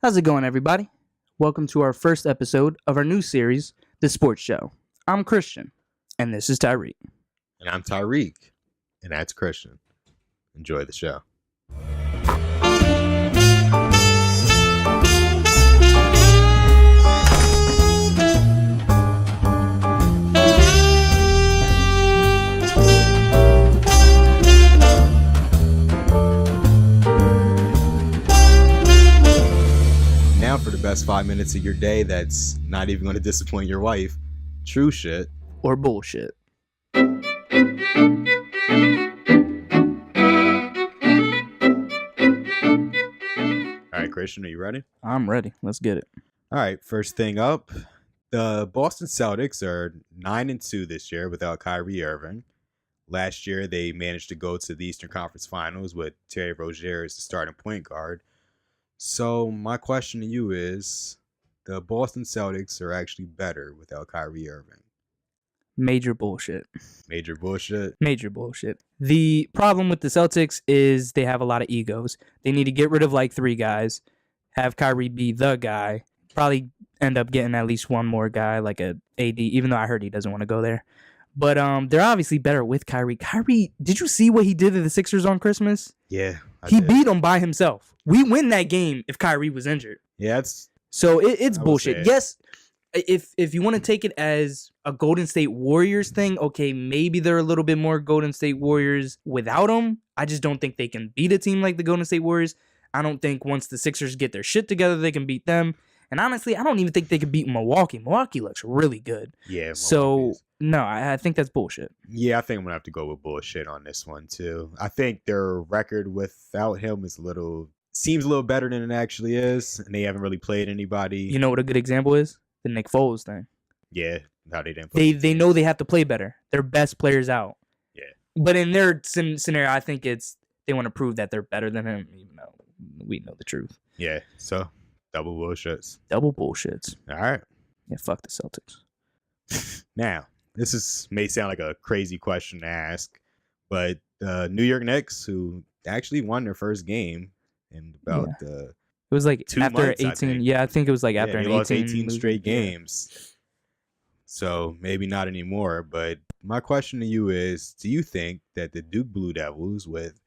How's it going, everybody? Welcome to our first episode of our new series, The Sports Show. I'm Christian, and this is Tyreek. And I'm Tyreek, and that's Christian. Enjoy the show. Now for the best 5 minutes of your day that's not even going to disappoint your wife. True shit. Or bullshit. All right, Christian, are you ready? I'm ready. Let's get it. All right, first thing up, the Boston Celtics are 9-2 this year without Kyrie Irving. Last year, they managed to go to the Eastern Conference Finals with Terry Rozier as the starting point guard. So my question to you is, the Boston Celtics are actually better without Kyrie Irving. Major bullshit. Major bullshit. Major bullshit. The problem with the Celtics is they have a lot of egos. They need to get rid of like 3 guys, have Kyrie be the guy, probably end up getting at least one more guy like a AD, even though I heard he doesn't want to go there. But they're obviously better with Kyrie. Kyrie, did you see what he did to the Sixers on Christmas? Yeah. He beat them by himself. We win that game if Kyrie was injured. Yeah, it's bullshit. Yes, if you want to take it as a Golden State Warriors thing, okay, maybe they're a little bit more Golden State Warriors without him. I just don't think they can beat a team like the Golden State Warriors. I don't think once the Sixers get their shit together, they can beat them. And honestly, I don't even think they can beat Milwaukee. Milwaukee looks really good. Yeah. So, no, I think that's bullshit. Yeah, I think I'm going to have to go with bullshit on this one, too. I think their record without him is seems a little better than it actually is, and they haven't really played anybody. You know what a good example is? The Nick Foles thing. Yeah, how they didn't play. They know they have to play better. Their best players out. Yeah. But in their scenario, I think they want to prove that they're better than him, even though we know the truth. Yeah, so double bullshits. Double bullshits. All right. Yeah, fuck the Celtics. Now, this may sound like a crazy question to ask, but the New York Knicks, who actually won their first game in about it was like 2 after months, 18. I think it was like after they an lost 18 18 straight games. So maybe not anymore. But my question to you is, do you think that the Duke Blue Devils with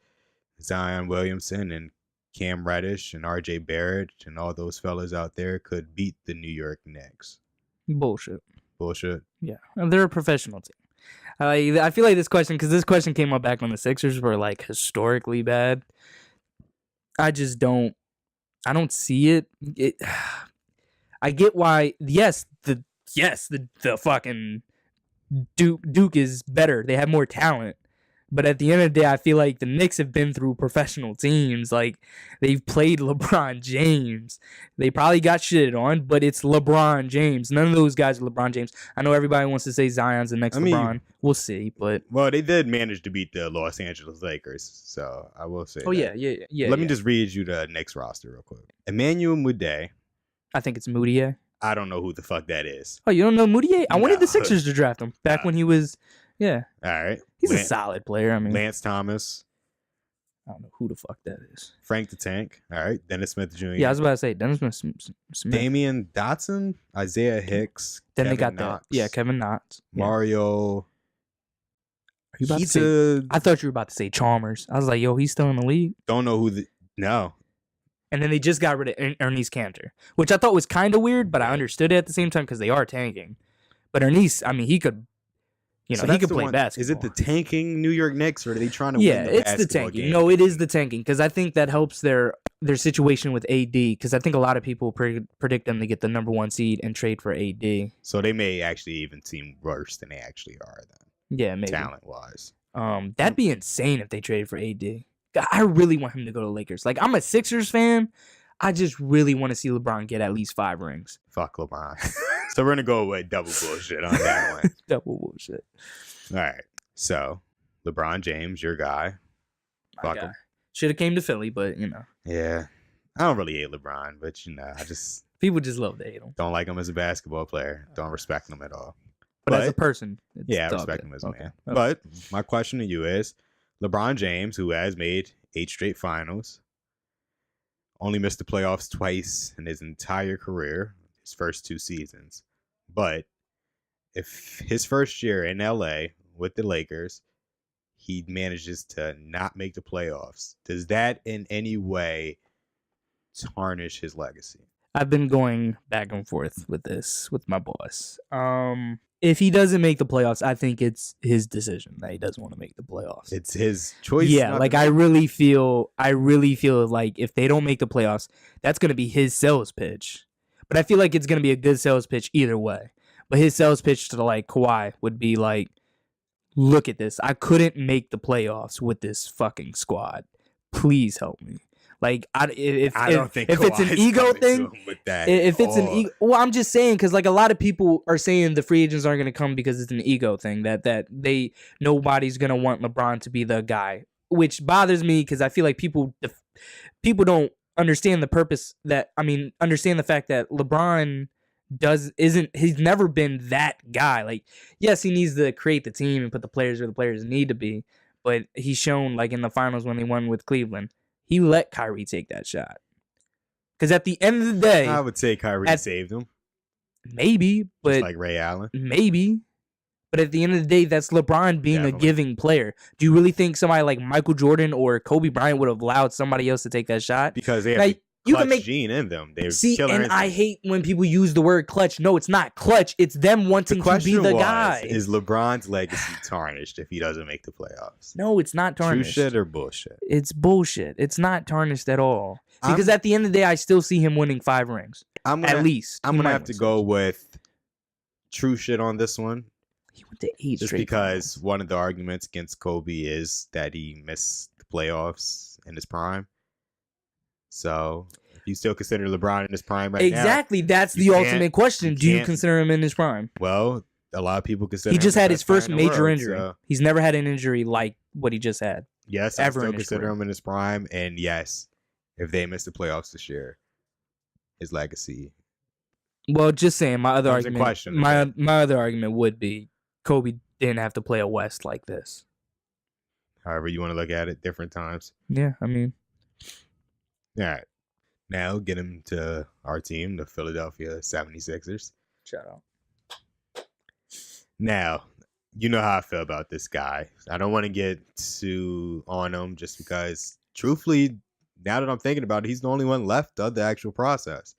Zion Williamson and Cam Reddish and RJ Barrett and all those fellas out there could beat the New York Knicks? Bullshit. Bullshit. Yeah, they're a professional team. I feel like this question came up back when the Sixers were like historically bad. I don't see it. I get why. Yes, the fucking Duke is better. They have more talent. But at the end of the day, I feel like the Knicks have been through professional teams. Like, they've played LeBron James. They probably got shitted on, but it's LeBron James. None of those guys are LeBron James. I know everybody wants to say Zion's the next LeBron. We'll see, but... Well, they did manage to beat the Los Angeles Lakers, so I will say that. Yeah. Let me just read you the Knicks roster real quick. Emmanuel Mudiay. I think it's Mudiay. I don't know who the fuck that is. Oh, you don't know Mudiay? I wanted the Sixers to draft him back when he was... Yeah. All right. He's a solid player. I mean, Lance Thomas. I don't know who the fuck that is. Frank the Tank. All right. Dennis Smith Jr. Yeah, I was about to say Dennis Smith. Damian Dotson. Isaiah Hicks. Then Kevin they got Knox, that. Yeah, Kevin Knox. Mario. Are you about to say? I thought you were about to say Chalmers. I was like, yo, he's still in the league. Don't know who no. And then they just got rid of Ernest Cantor, which I thought was kind of weird, but I understood it at the same time because they are tanking. But Ernest, I mean, he could. He could play basketball. Is it the tanking New York Knicks, or are they trying to win the it's the tanking. Game? No, it is the tanking, because I think that helps their situation with AD, because I think a lot of people predict them to get the number 1 seed and trade for AD. So they may actually even seem worse than they actually are then. Yeah, maybe. Talent-wise. That'd be insane if they traded for AD. I really want him to go to the Lakers. Like, I'm a Sixers fan. I just really want to see LeBron get at least 5 rings. Fuck LeBron. So we're going to go with double bullshit on that one. Double bullshit. All right. So, LeBron James, your guy. Fuck him. Should have came to Philly, but, Yeah. I don't really hate LeBron, but, I just... People just love to hate him. Don't like him as a basketball player. Don't respect him at all. But as a person, I respect him as a man. Okay. But my question to you is, LeBron James, who has made 8 straight finals, Only missed the playoffs twice in his entire career, his first 2 seasons. But if his first year in LA with the Lakers, he manages to not make the playoffs, does that in any way tarnish his legacy? I've been going back and forth with this with my boss. If he doesn't make the playoffs, I think it's his decision that he doesn't want to make the playoffs. It's his choice. Yeah, like I really feel like if they don't make the playoffs, that's going to be his sales pitch. But I feel like it's going to be a good sales pitch either way. But his sales pitch to like Kawhi would be like, look at this. I couldn't make the playoffs with this fucking squad. Please help me. Like, if it's an ego thing, if it's an ego, well, I'm just saying because like a lot of people are saying the free agents aren't going to come because it's an ego thing that nobody's going to want LeBron to be the guy, which bothers me because I feel like people don't understand the purpose understand the fact that LeBron he's never been that guy. Like, yes, he needs to create the team and put the players where the players need to be, but he's shown like in the finals when they won with Cleveland. He let Kyrie take that shot. Because at the end of the day... I would say Kyrie saved him. Maybe, but... Just like Ray Allen. Maybe. But at the end of the day, that's LeBron being a giving player. Do you really think somebody like Michael Jordan or Kobe Bryant would have allowed somebody else to take that shot? Because they have clutch gene in them. They're and I hate when people use the word clutch. No, it's not clutch. It's them wanting to be the guy. Is LeBron's legacy tarnished if he doesn't make the playoffs? No, it's not tarnished. True shit or bullshit? It's bullshit. It's not tarnished at all. Because at the end of the day, I still see him winning 5 rings. At least. I'm going to have to go with true shit on this one. He went to 8 just straight because finals. One of the arguments against Kobe is that he missed the playoffs in his prime. So, if you still consider LeBron in his prime right now... Exactly, that's the ultimate question. Do you consider him in his prime? Well, a lot of people consider he just him had his first major injury. So. He's never had an injury like what he just had. Yes, I still consider him in his prime. And yes, if they miss the playoffs this year, his legacy... Well, just saying, my other argument would be Kobe didn't have to play a West like this. However you want to look at it, different times. Yeah, I mean... All right. Now get him to our team, the Philadelphia 76ers. Shout out. Now, you know how I feel about this guy. I don't want to get too on him just because, truthfully, now that I'm thinking about it, he's the only one left of the actual process.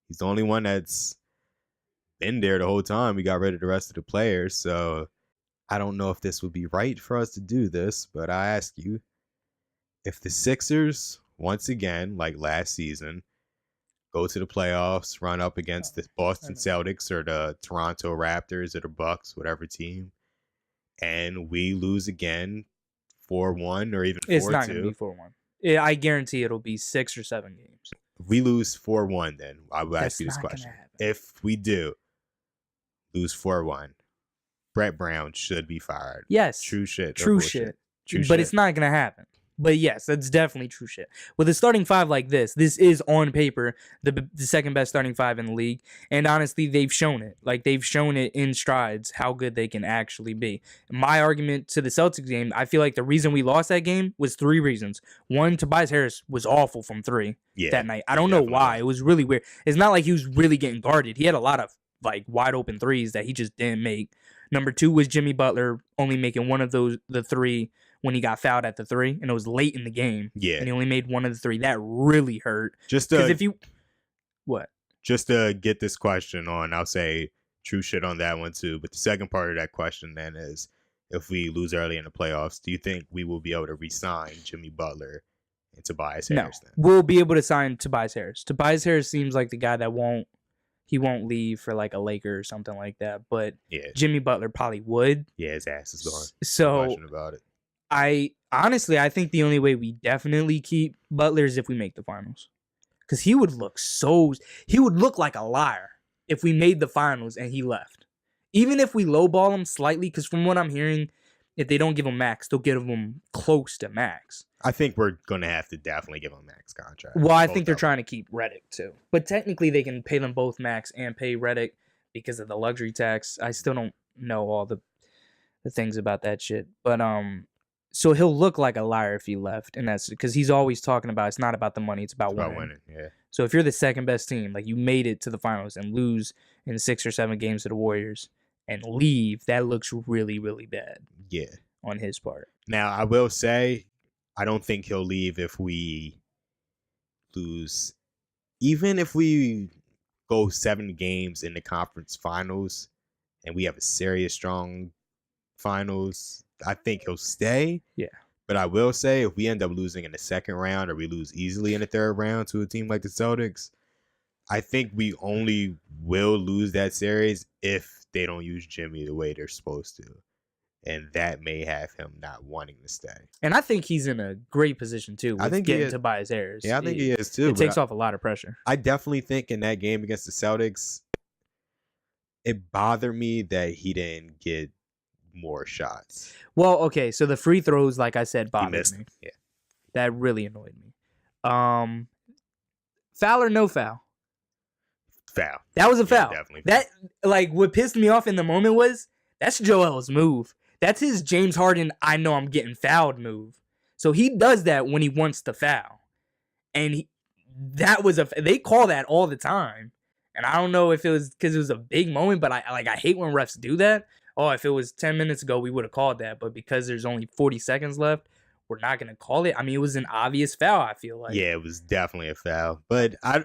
He's the only one that's been there the whole time. We got rid of the rest of the players. So I don't know if this would be right for us to do this, but I ask you, if the Sixers... once again, like last season, go to the playoffs, run up against the Boston Celtics or the Toronto Raptors or the Bucks, whatever team, and we lose again 4-1 or even 4-2. It's not going to be 4-1. Yeah, I guarantee it'll be 6 or 7 games. If we lose 4-1, then I will ask you this question. If we do lose 4-1, Brett Brown should be fired. Yes. True shit. True shit. But it's not going to happen. But yes, that's definitely true shit. With a starting 5 like this is on paper the second best starting 5 in the league. And honestly, they've shown it. Like, they've shown it in strides how good they can actually be. My argument to the Celtics game, I feel like the reason we lost that game was 3 reasons. 1, Tobias Harris was awful from 3 that night. I don't know why. It was really weird. It's not like he was really getting guarded. He had a lot of like wide open threes that he just didn't make. Number 2 was Jimmy Butler only making one of the 3 when he got fouled at the 3, and it was late in the game. Yeah. And he only made one of the 3. That really hurt. Just to get this question on, I'll say true shit on that one too. But the second part of that question then is, if we lose early in the playoffs, do you think we will be able to re-sign Jimmy Butler and Tobias Harris then? We'll be able to sign Tobias Harris. Tobias Harris seems like the guy that won't leave for like a Laker or something like that. But Jimmy Butler probably would. Yeah, his ass is gone. So no question about it. I think the only way we definitely keep Butler is if we make the finals. Because he would look like a liar if we made the finals and he left. Even if we lowball him slightly, because from what I'm hearing, if they don't give him max, they'll give him close to max. I think we're going to have to definitely give him a max contract. Well, I think they're trying to keep Redick too. But technically they can pay them both max and pay Redick because of the luxury tax. I still don't know all the things about that shit. But So he'll look like a liar if he left, and that's because he's always talking about it's not about the money, it's about winning. Yeah. So if you're the second best team, like you made it to the finals and lose in 6 or 7 games to the Warriors and leave, that looks really, really bad. Yeah. On his part. Now, I will say, I don't think he'll leave if we lose. Even if we go 7 games in the conference finals and we have a serious, strong finals, I think he'll stay. Yeah. But I will say, if we end up losing in the second round or we lose easily in the third round to a team like the Celtics, I think we only will lose that series if they don't use Jimmy the way they're supposed to. And that may have him not wanting to stay. And I think he's in a great position, too, with getting Tobias Harris. Yeah, I think he is, too. It takes off a lot of pressure. I definitely think in that game against the Celtics, it bothered me that he didn't get more shots. Well, okay, so the free throws, like I said, bothered me. Yeah. That really annoyed me. Foul or no foul? Foul. That was a foul. Definitely. That, like, what pissed me off in the moment was, that's Joel's move. That's his James Harden, I know I'm getting fouled move. So he does that when he wants to foul. And they call that all the time. And I don't know if it was because it was a big moment, but I hate when refs do that. Oh, if it was 10 minutes ago, we would have called that. But because there's only 40 seconds left, we're not going to call it. I mean, it was an obvious foul, I feel like. Yeah, it was definitely a foul. But I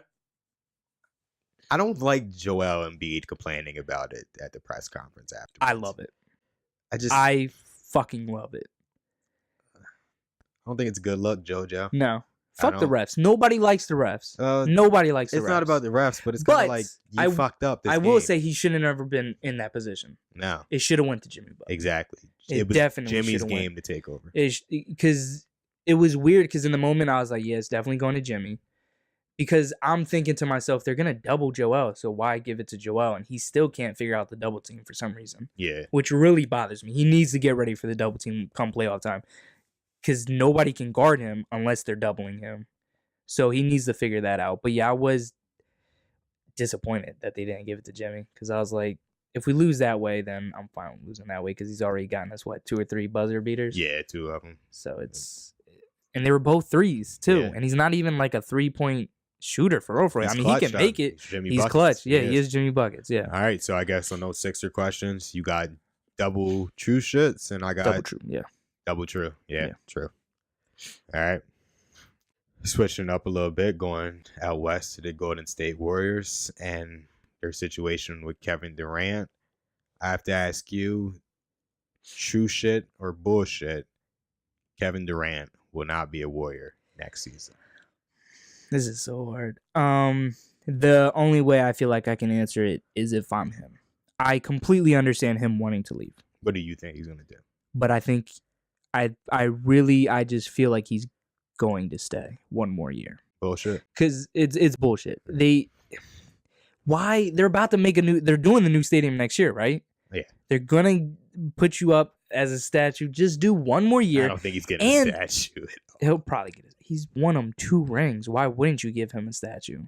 don't like Joel Embiid complaining about it at the press conference afterwards. I love it. I fucking love it. I don't think it's good luck, JoJo. No. Fuck the refs. Nobody likes the refs. Nobody likes the refs. It's not about the refs, but it's kind of like you fucked up this game. I will say he should have never been in that position. No. It should have went to Jimmy Butler. Exactly. It was definitely Jimmy's game to take over. Because it was weird because in the moment I was like, yeah, it's definitely going to Jimmy. Because I'm thinking to myself, they're going to double Joel, so why give it to Joel? And he still can't figure out the double team for some reason. Yeah. Which really bothers me. He needs to get ready for the double team come playoff time. Because nobody can guard him unless they're doubling him. So he needs to figure that out. But yeah, I was disappointed that they didn't give it to Jimmy. Because I was like, if we lose that way, then I'm fine with losing that way. Because he's already gotten us, 2 or 3 buzzer beaters? Yeah, 2 of them. So it's... And they were both threes, too. Yeah. And he's not even like a 3-point shooter for real. I mean, he can make it. He's clutch. Yeah, he is Jimmy Buckets. Yeah. All right. So I guess on those Sixer questions, you got double true shits, and I got double true. Yeah. Double true. Yeah. True. All right. Switching up a little bit, going out west to the Golden State Warriors and their situation with Kevin Durant. I have to ask you, true shit or bullshit, Kevin Durant will not be a Warrior next season. This is so hard. The only way I feel like I can answer it is if I'm him. I completely understand him wanting to leave. What do you think he's going to do? But I think I just feel like he's going to stay one more year. Bullshit. Because it's bullshit. They're about to make they're doing the new stadium next year, right? Yeah. They're going to put you up as a statue. Just do one more year. I don't think he's getting a statue at all. He'll probably get it. He's won them 2 rings. Why wouldn't you give him a statue?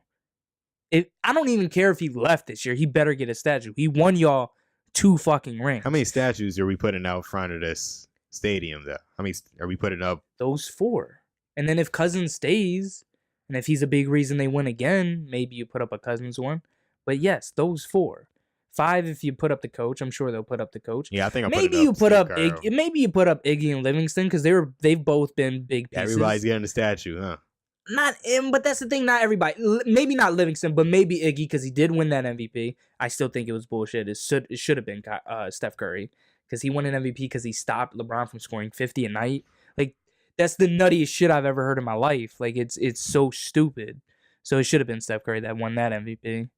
I don't even care if he left this year. He better get a statue. He won y'all 2 fucking rings. How many statues are we putting out front of this stadium, though? How many are we putting up? Those 4. And then if Cousins stays, and if he's a big reason they win again, maybe you put up a Cousins one. But yes, those 4. 5 if you put up the coach. I'm sure they'll put up the coach. Yeah, I think maybe you put up maybe you put up Iggy and Livingston because they've both been big pieces. Everybody's getting a statue, huh? Not him, but that's the thing. Not everybody. Maybe not Livingston, but maybe Iggy because he did win that MVP. I still think it was bullshit. It should have been Steph Curry because he won an MVP because he stopped LeBron from scoring 50 a night. Like that's the nuttiest shit I've ever heard in my life. Like it's so stupid. So it should have been Steph Curry that won that MVP.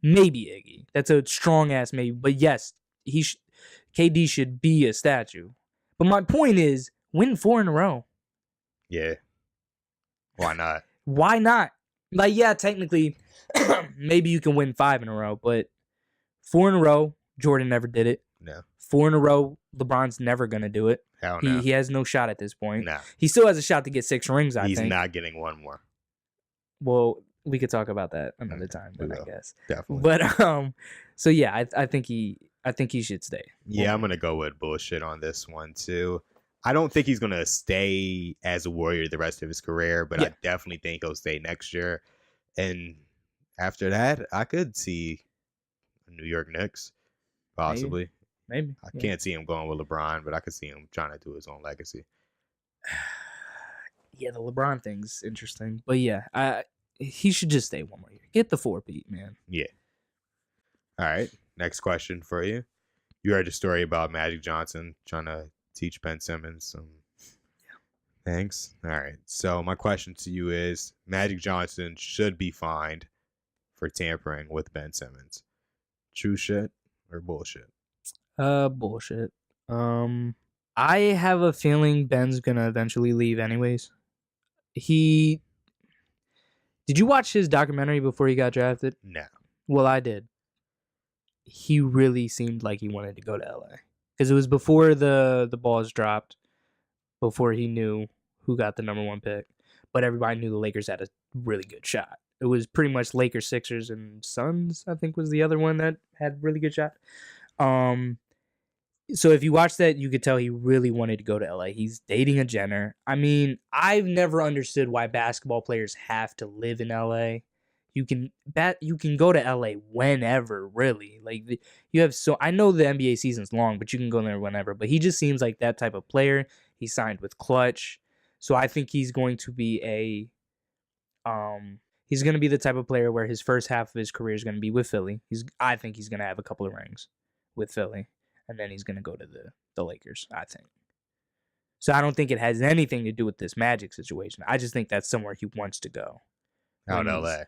Maybe Iggy. That's a strong ass maybe. But yes, KD should be a statue. But my point is, win 4 in a row. Yeah. Why not? Why not? Like, yeah, technically, maybe you can win 5 in a row, but 4 in a row, Jordan never did it. No. 4 in a row, LeBron's never gonna do it. Hell no. He has no shot at this point. No. He still has a shot to get 6 rings, I think. He's not getting one more. Well, we could talk about that another time, then, I guess. Definitely. But so yeah, I think he should stay. Yeah, I'm gonna go with bullshit on this one too. I don't think he's gonna stay as a Warrior the rest of his career, but Yeah. I definitely think he'll stay next year. And after that, I could see New York Knicks possibly. Maybe. I Yeah. can't see him going with LeBron, but I could see him trying to do his own legacy. Yeah, the LeBron thing's interesting, but yeah, he should just stay one more year. Get the 4-peat, man. Yeah. All right. Next question for you. You heard the story about Magic Johnson trying to teach Ben Simmons some things. All right. So my question to you is: Magic Johnson should be fined for tampering with Ben Simmons. True shit or bullshit? Bullshit. I have a feeling Ben's gonna eventually leave anyways. Did you watch his documentary before he got drafted? No. Well, I did. He really seemed like he wanted to go to LA because it was before the balls dropped, before he knew who got the number 1 pick, but everybody knew the Lakers had a really good shot. It was pretty much Lakers, Sixers, and Suns, I think, was the other one that had really good shot. So if you watch that, you could tell he really wanted to go to LA. He's dating a Jenner. I mean, I've never understood why basketball players have to live in LA. You can go to LA whenever, really. Like you have I know the NBA season's long, but you can go there whenever. But he just seems like that type of player. He signed with Clutch. So I think he's going to be he's going to be the type of player where his first half of his career is going to be with Philly. I think he's going to have a couple of rings with Philly. And then he's going to go to the Lakers, I think. So I don't think it has anything to do with this Magic situation. I just think that's somewhere he wants to go. Out LA.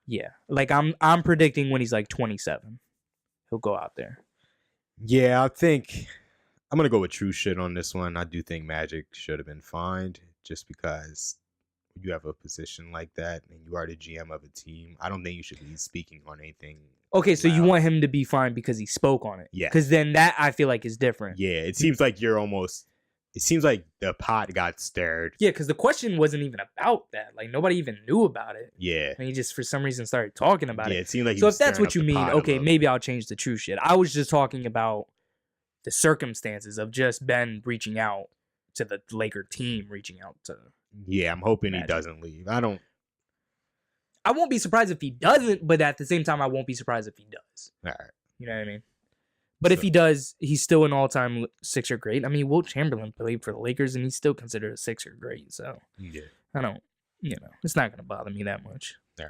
Yeah. Like I'm predicting when he's like 27, he'll go out there. Yeah, I think I'm going to go with true shit on this one. I do think Magic should have been fined just because you have a position like that and you are the GM of a team. I don't think you should be speaking on anything. Okay, so you want him to be fined because he spoke on it. Yeah. Because then that I feel like is different. Yeah, it seems like it seems like the pot got stirred. Yeah, because the question wasn't even about that. Like nobody even knew about it. Yeah. And he just for some reason started talking about it. Yeah, it seemed like so if that's what you mean, okay, maybe I'll change the true shit. I was just talking about the circumstances of just Ben reaching out to the Laker team, reaching out to. Yeah, I'm hoping Magic. He doesn't leave. I won't be surprised if he doesn't, but at the same time, I won't be surprised if he does. All right. You know what I mean? But if he does, he's still an all-time Sixer great. I mean, Wilt Chamberlain played for the Lakers, and he's still considered a Sixer great. So yeah. I don't, it's not going to bother me that much. All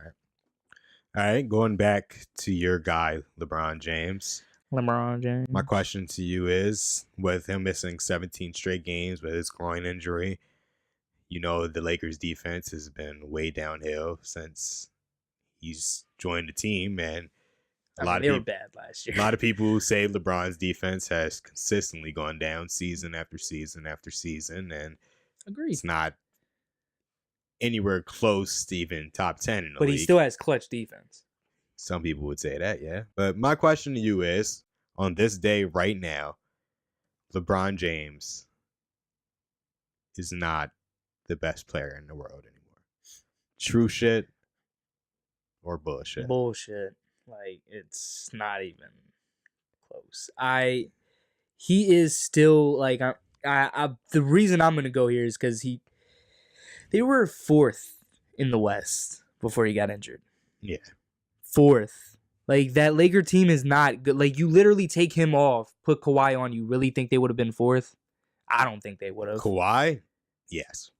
right. Going back to your guy, LeBron James. My question to you is, with him missing 17 straight games with his groin injury, the Lakers defense has been way downhill since he's joined the team, and they were bad last year. A lot of people say LeBron's defense has consistently gone down season after season after season, and agreed. It's not anywhere close to even top 10 in the league. But he still has clutch defense. Some people would say that, yeah. But my question to you is, on this day right now, LeBron James is not the best player in the world anymore. True shit or bullshit? Bullshit. Like, it's not even close. He is still, like, the reason I'm going to go here is because they were 4th in the West before he got injured. Yeah. 4th. Like, that Laker team is not good. Like, you literally take him off, put Kawhi on, you really think they would have been 4th? I don't think they would have. Kawhi? Yes.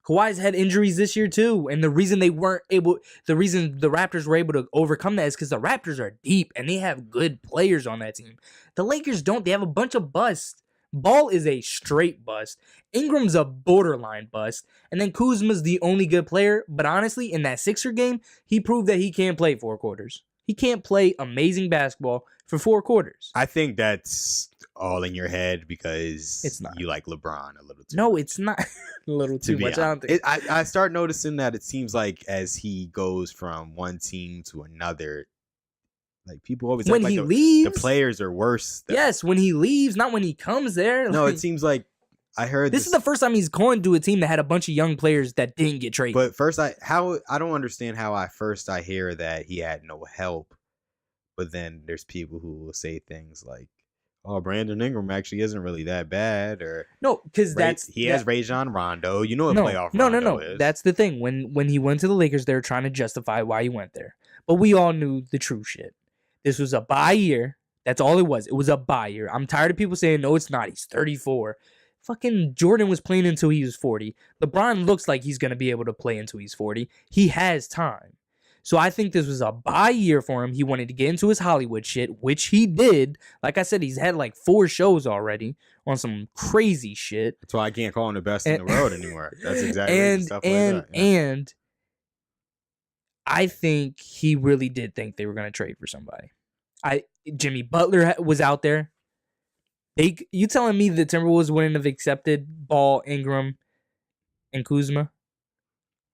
Kawhi's had injuries this year too, and the reason the Raptors were able to overcome that is because the Raptors are deep and they have good players on that team. The Lakers don't. They have a bunch of busts. Ball is a straight bust. Ingram's a borderline bust, and then Kuzma's the only good player. But honestly, in that Sixer game, he proved that he can't play 4 quarters. He can't play amazing basketball for 4 quarters. I think that's all in your head because it's not. You like LeBron a little too much. No, it's not a little too much. I don't think. I start noticing that it seems like as he goes from one team to another, like people always when he leaves, the players are worse. Yes, when he leaves, not when he comes there. No, it seems like I heard this is the first time he's going to a team that had a bunch of young players that didn't get traded. But first, I don't understand how I hear that he had no help, but then there's people who will say things like, oh, Brandon Ingram actually isn't really that bad, or No, because He has Rajon Rondo. You know what no, playoff no, no, Rondo no. is. That's the thing. When he went to the Lakers, they were trying to justify why he went there, but we all knew the true shit. This was a bye year. That's all it was. It was a bye year. I'm tired of people saying, no, it's not. He's 34. Fucking Jordan was playing until he was 40. LeBron looks like he's going to be able to play until he's 40. He has time. So I think this was a bye year for him. He wanted to get into his Hollywood shit, which he did. Like I said, he's had like 4 shows already on some crazy shit. That's why I can't call him the best in the world anymore. That's exactly stuff like that. Yeah. And I think he really did think they were going to trade for somebody. Jimmy Butler was out there. You telling me the Timberwolves wouldn't have accepted Ball, Ingram, and Kuzma?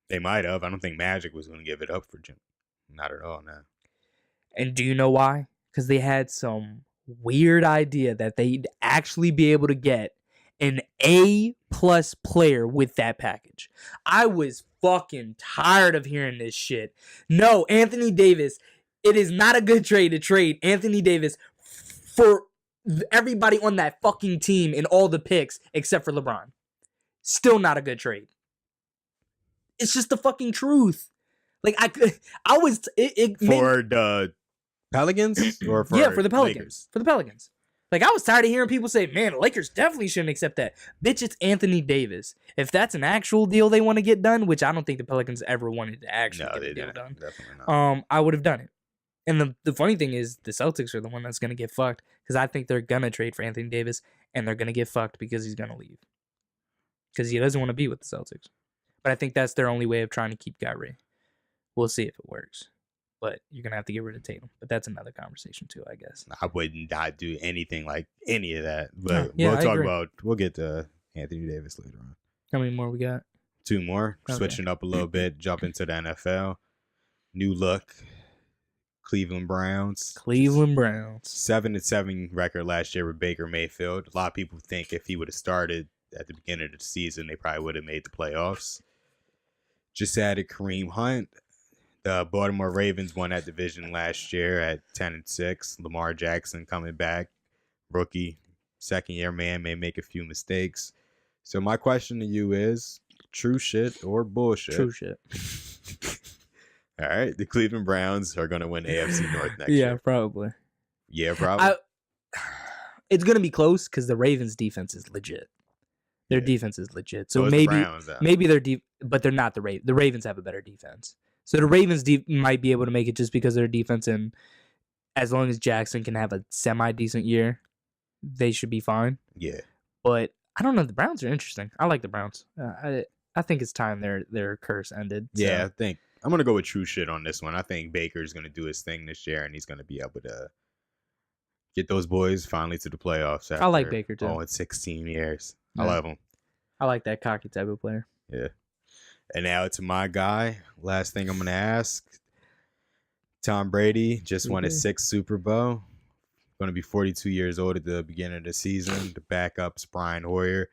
They might have. I don't think Magic was going to give it up for Jim. Not at all, no. And do you know why? Because they had some weird idea that they'd actually be able to get an A-plus player with that package. I was fucking tired of hearing this shit. No, Anthony Davis, it is not a good trade to trade Anthony Davis for everybody on that fucking team and all the picks except for LeBron. Still not a good trade. It's just the fucking truth. Like I was for the Pelicans or for for the Pelicans. Lakers? For the Pelicans. Like I was tired of hearing people say, "Man, the Lakers definitely shouldn't accept that." Bitch, it's Anthony Davis. If that's an actual deal they want to get done, which I don't think the Pelicans ever wanted to actually get a deal done. Definitely not. I would have done it. And the funny thing is, the Celtics are the one that's gonna get fucked because I think they're gonna trade for Anthony Davis and they're gonna get fucked because he's gonna leave because he doesn't want to be with the Celtics. But I think that's their only way of trying to keep Kyrie. We'll see if it works. But you're going to have to get rid of Tatum. But that's another conversation too, I guess. I would not do anything like any of that. But we'll get to Anthony Davis later on. How many more we got? 2 more. Okay. Switching up a little bit. Jump into the NFL. New look. Cleveland Browns. 7-7 record last year with Baker Mayfield. A lot of people think if he would have started at the beginning of the season, they probably would have made the playoffs. Just added Kareem Hunt. The Baltimore Ravens won that division last year at 10-6. Lamar Jackson coming back. Rookie, second-year man, may make a few mistakes. So my question to you is, true shit or bullshit? True shit. All right. The Cleveland Browns are going to win AFC North next year. Yeah, probably. Yeah, probably. It's going to be close because the Ravens' defense is legit. Their defense is legit. So maybe they're deep, but they're not the Ravens. The Ravens have a better defense. So the Ravens might be able to make it just because of their defense, and as long as Jackson can have a semi-decent year, they should be fine. Yeah. But I don't know. The Browns are interesting. I like the Browns. I think it's time their curse ended. So. Yeah, I think I'm going to go with true shit on this one. I think Baker's going to do his thing this year, and he's going to be able to get those boys finally to the playoffs. I like Baker, too. Oh, it's 16 years. I love him. I like that cocky type of player. Yeah. And now to my guy. Last thing I'm going to ask. Tom Brady just won his 6th Super Bowl. Going to be 42 years old at the beginning of the season. The backup's Brian Hoyer.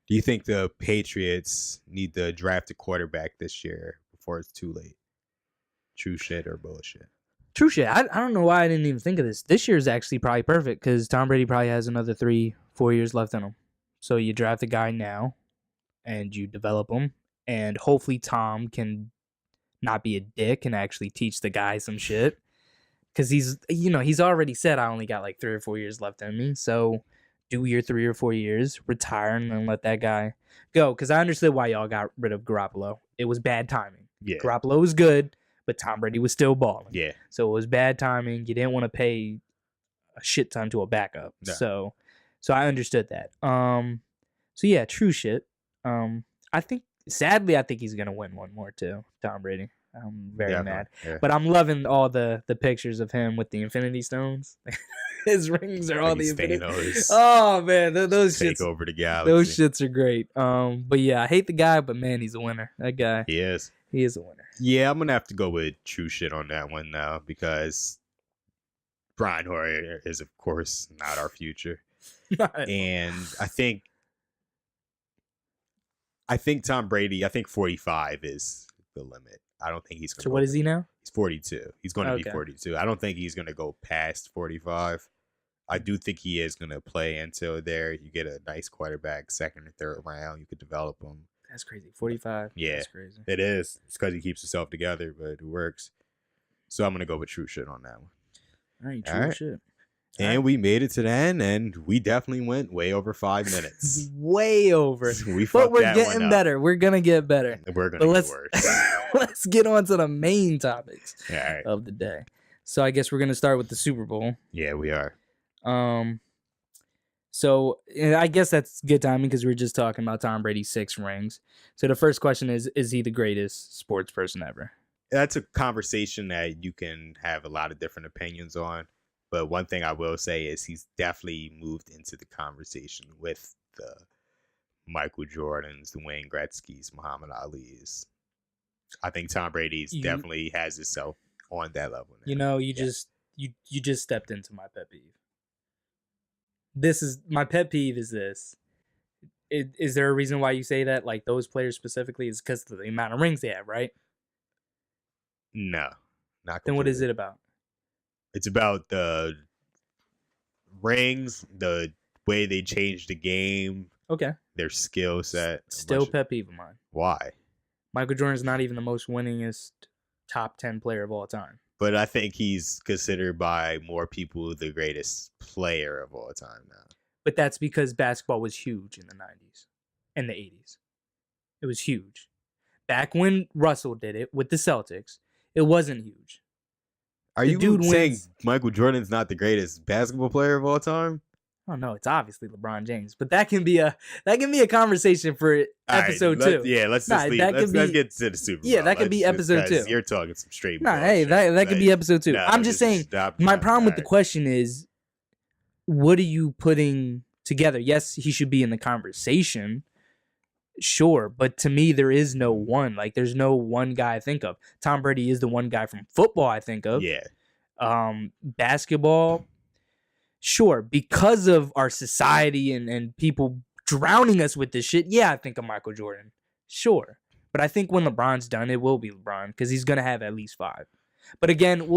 Do you think the Patriots need to draft a quarterback this year before it's too late? True shit or bullshit? True shit. I don't know why I didn't even think of this. This year is actually probably perfect because Tom Brady probably has another 3-4 years left in him. So you draft a guy now and you develop him. And hopefully Tom can not be a dick and actually teach the guy some shit. Because he's already said I only got like 3 or 4 years left in me. So do your 3 or 4 years, retire, and then let that guy go. Because I understood why y'all got rid of Garoppolo. It was bad timing. Yeah. Garoppolo was good, but Tom Brady was still balling. Yeah. So it was bad timing. You didn't want to pay a shit ton to a backup. No. So I understood that. So yeah, true shit. Sadly, I think he's gonna win one more too, Tom Brady. I'm very mad. Yeah. But I'm loving all the pictures of him with the Infinity Stones. His rings are all the Infinity. Oh man, those take shits over the galaxy. Those shits are great. But yeah, I hate the guy, but man, he's a winner. That guy. He is. He is a winner. Yeah, I'm gonna have to go with true shit on that one now because Brian Hoyer is of course not our future. And I think Tom Brady, 45 is the limit. I don't think he's going to. So what is he now? He's 42. He's going to be 42. I don't think he's going to go past 45. I do think he is going to play until there. You get a nice quarterback, second or third round. You could develop him. That's crazy. 45. Yeah, That's crazy. it is. It's because he keeps himself together, but it works. So I'm going to go with true shit on that one. All right, true shit. And we made it to the end, and we definitely went way over 5 minutes. Way over. But we're getting better. We're going to get better. We're going to get worse. Let's get on to the main topics of the day. So I guess we're going to start with the Super Bowl. Yeah, we are. So I guess that's good timing because we were just talking about Tom Brady's 6 rings. So the first question is he the greatest sports person ever? That's a conversation that you can have a lot of different opinions on. But one thing I will say is he's definitely moved into the conversation with the Michael Jordans, the Wayne Gretzky's, Muhammad Ali's. I think Tom Brady's definitely has himself on that level now. You just stepped into my pet peeve. My pet peeve is this. Is there a reason why you say that? Like those players specifically is because of the amount of rings they have, right? No, not completely. Then what is it about? It's about the rings, the way they change the game. Okay. Their skill set. Still pet peeve of mine. Why? Michael Jordan's not even the most winningest top 10 player of all time. But I think he's considered by more people the greatest player of all time now. But that's because basketball was huge in the 90s and the 80s. It was huge. Back when Russell did it with the Celtics, it wasn't huge. Are you saying Michael Jordan's not the greatest basketball player of all time? Oh no, it's obviously LeBron James, but that can be a conversation for episode 2. Let's get to the Super Bowl. Yeah, that could be episode 2. You're talking some straight. That could be episode 2. I'm just saying. My problem with the question is, what are you putting together? Yes, he should be in the conversation. Sure, but to me, there is no one. Like, there's no one guy I think of. Tom Brady is the one guy from football I think of. Yeah. Basketball, sure, because of our society and people drowning us with this shit. Yeah, I think of Michael Jordan. Sure, but I think when LeBron's done, it will be LeBron because he's gonna have at least 5. But again,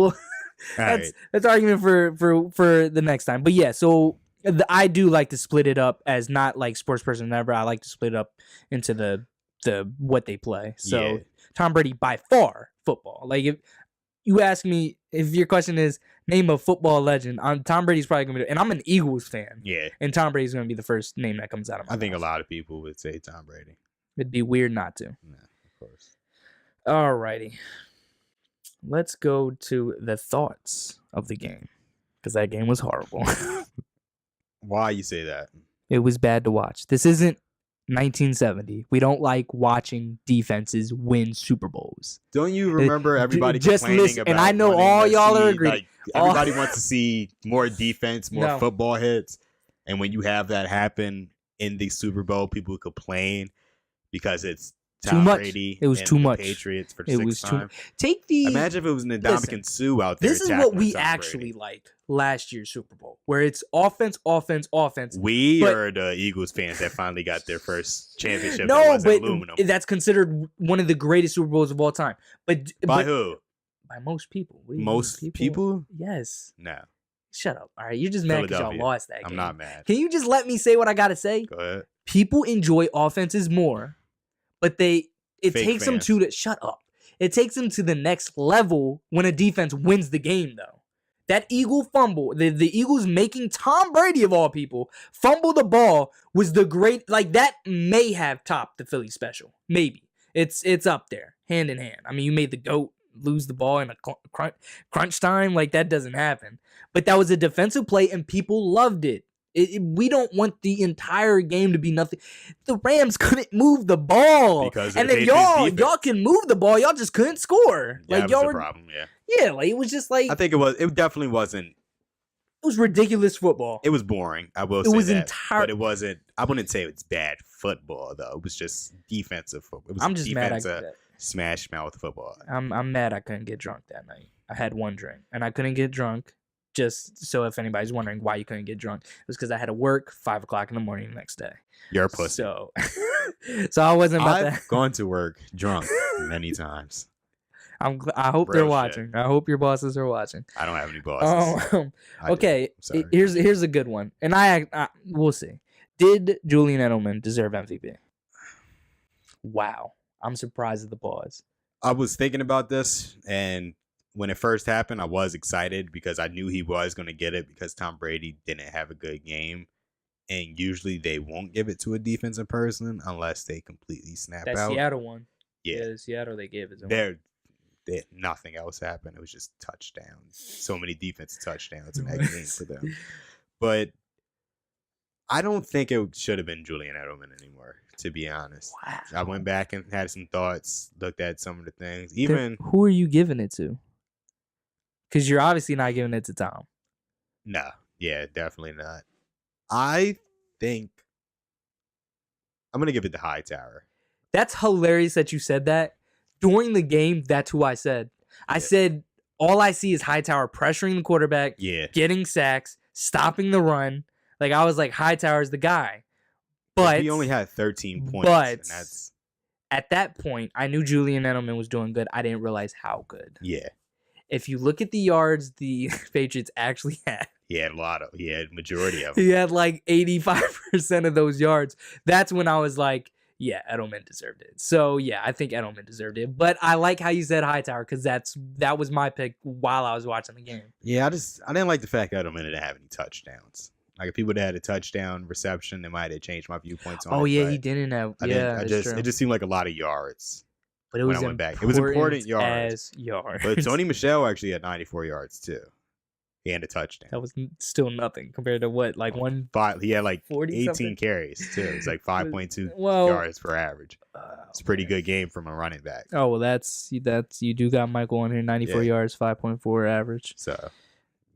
that's argument for the next time. But yeah, so. I do like to split it up as not like sports person ever. I like to split it up into the what they play. So Tom Brady by far football. Like if you ask me if your question is name a football legend, Tom Brady's probably gonna be. And I'm an Eagles fan. Yeah, and Tom Brady's gonna be the first name that comes out of my mouth. I think a lot of people would say Tom Brady. It'd be weird not to. No, of course. Alrighty, let's go to the thoughts of the game because that game was horrible. Why you say that? It was bad to watch. This isn't 1970. We don't like watching defenses win Super Bowls. Don't you remember everybody just complaining about? And I know all y'all are agreeing. Like, everybody wants to see more defense, more football hits, and when you have that happen in the Super Bowl, people complain because it's Tom Brady. It was too much. Patriots for the sixth time. Imagine if it was an Ndamukong Suh out there. This is what we actually liked last year's Super Bowl, where it's offense. We are the Eagles fans that finally got their first championship. No, but that's considered one of the greatest Super Bowls of all time. But by who? By most people. Most people? Yes. No. Shut up. All right, you're just mad because y'all lost that game. I'm not mad. Can you just let me say what I gotta say? Go ahead. People enjoy offenses more. But it takes them to shut up. It takes them to the next level when a defense wins the game, though. That Eagle fumble, the Eagles making Tom Brady of all people fumble the ball was the great. Like that may have topped the Philly special. Maybe it's up there, hand in hand. I mean, you made the GOAT lose the ball in a crunch time. Like that doesn't happen. But that was a defensive play, and people loved it. We don't want the entire game to be nothing. The Rams couldn't move the ball, and then y'all can move the ball. Y'all just couldn't score. Yeah, like that was the problem. Yeah. Like it was just like I think it was. It definitely wasn't. It was ridiculous football. It was boring. I will say that. But it wasn't. I wouldn't say it's bad football though. It was just defensive football. It was I'm just mad. Smash mouth football. I'm mad. I couldn't get drunk that night. I had one drink, and I couldn't get drunk. Just so if anybody's wondering why you couldn't get drunk, it was because I had to work 5 o'clock in the morning the next day. You're a pussy. So I wasn't about I've gone to work drunk many times. I hope they're Real shit. watching. I hope your bosses are watching. I don't have any bosses. Okay, Sorry. here's a good one, and we'll see. Did Julian Edelman deserve MVP? Wow, I'm surprised at the pause. I was thinking about this, and when it first happened, I was excited because I knew he was going to get it because Tom Brady didn't have a good game. And usually they won't give it to a defensive person unless they completely snap That out. Seattle one. Yeah. Seattle, they gave it to him. Nothing else happened. It was just touchdowns. So many defensive touchdowns in that game for them. But I don't think it should have been Julian Edelman anymore, to be honest. Wow. I went back and had some thoughts, looked at some of the things. Who are you giving it to? Because you're obviously not giving it to Tom. No. Yeah, definitely not. I think I'm going to give it to Hightower. That's hilarious that you said that. During the game, that's who I said. I said, all I see is Hightower pressuring the quarterback, getting sacks, stopping the run. Like, I was like, Hightower's the guy. But he only had 13 points. But at that point, I knew Julian Edelman was doing good. I didn't realize how good. Yeah. If you look at the yards the Patriots actually had. He had majority of them. He had like 85% of those yards. That's when I was like, yeah, Edelman deserved it. So, yeah, I think Edelman deserved it. But I like how you said Hightower because that was my pick while I was watching the game. Yeah, I didn't like the fact that Edelman didn't have any touchdowns. Like, if he would have had a touchdown reception, it might have changed my viewpoints on it. Oh, yeah, he didn't have. It just seemed like a lot of yards. But it was important yards. But Tony Michel actually had 94 yards, too. He had a touchdown. That was still nothing compared to what, like he had like 18 something? Carries, too. It's like 5.2 yards per average. It's a pretty good game from a running back. Oh, well, that's you do got Michael on here, 94 yards, 5.4 average. So,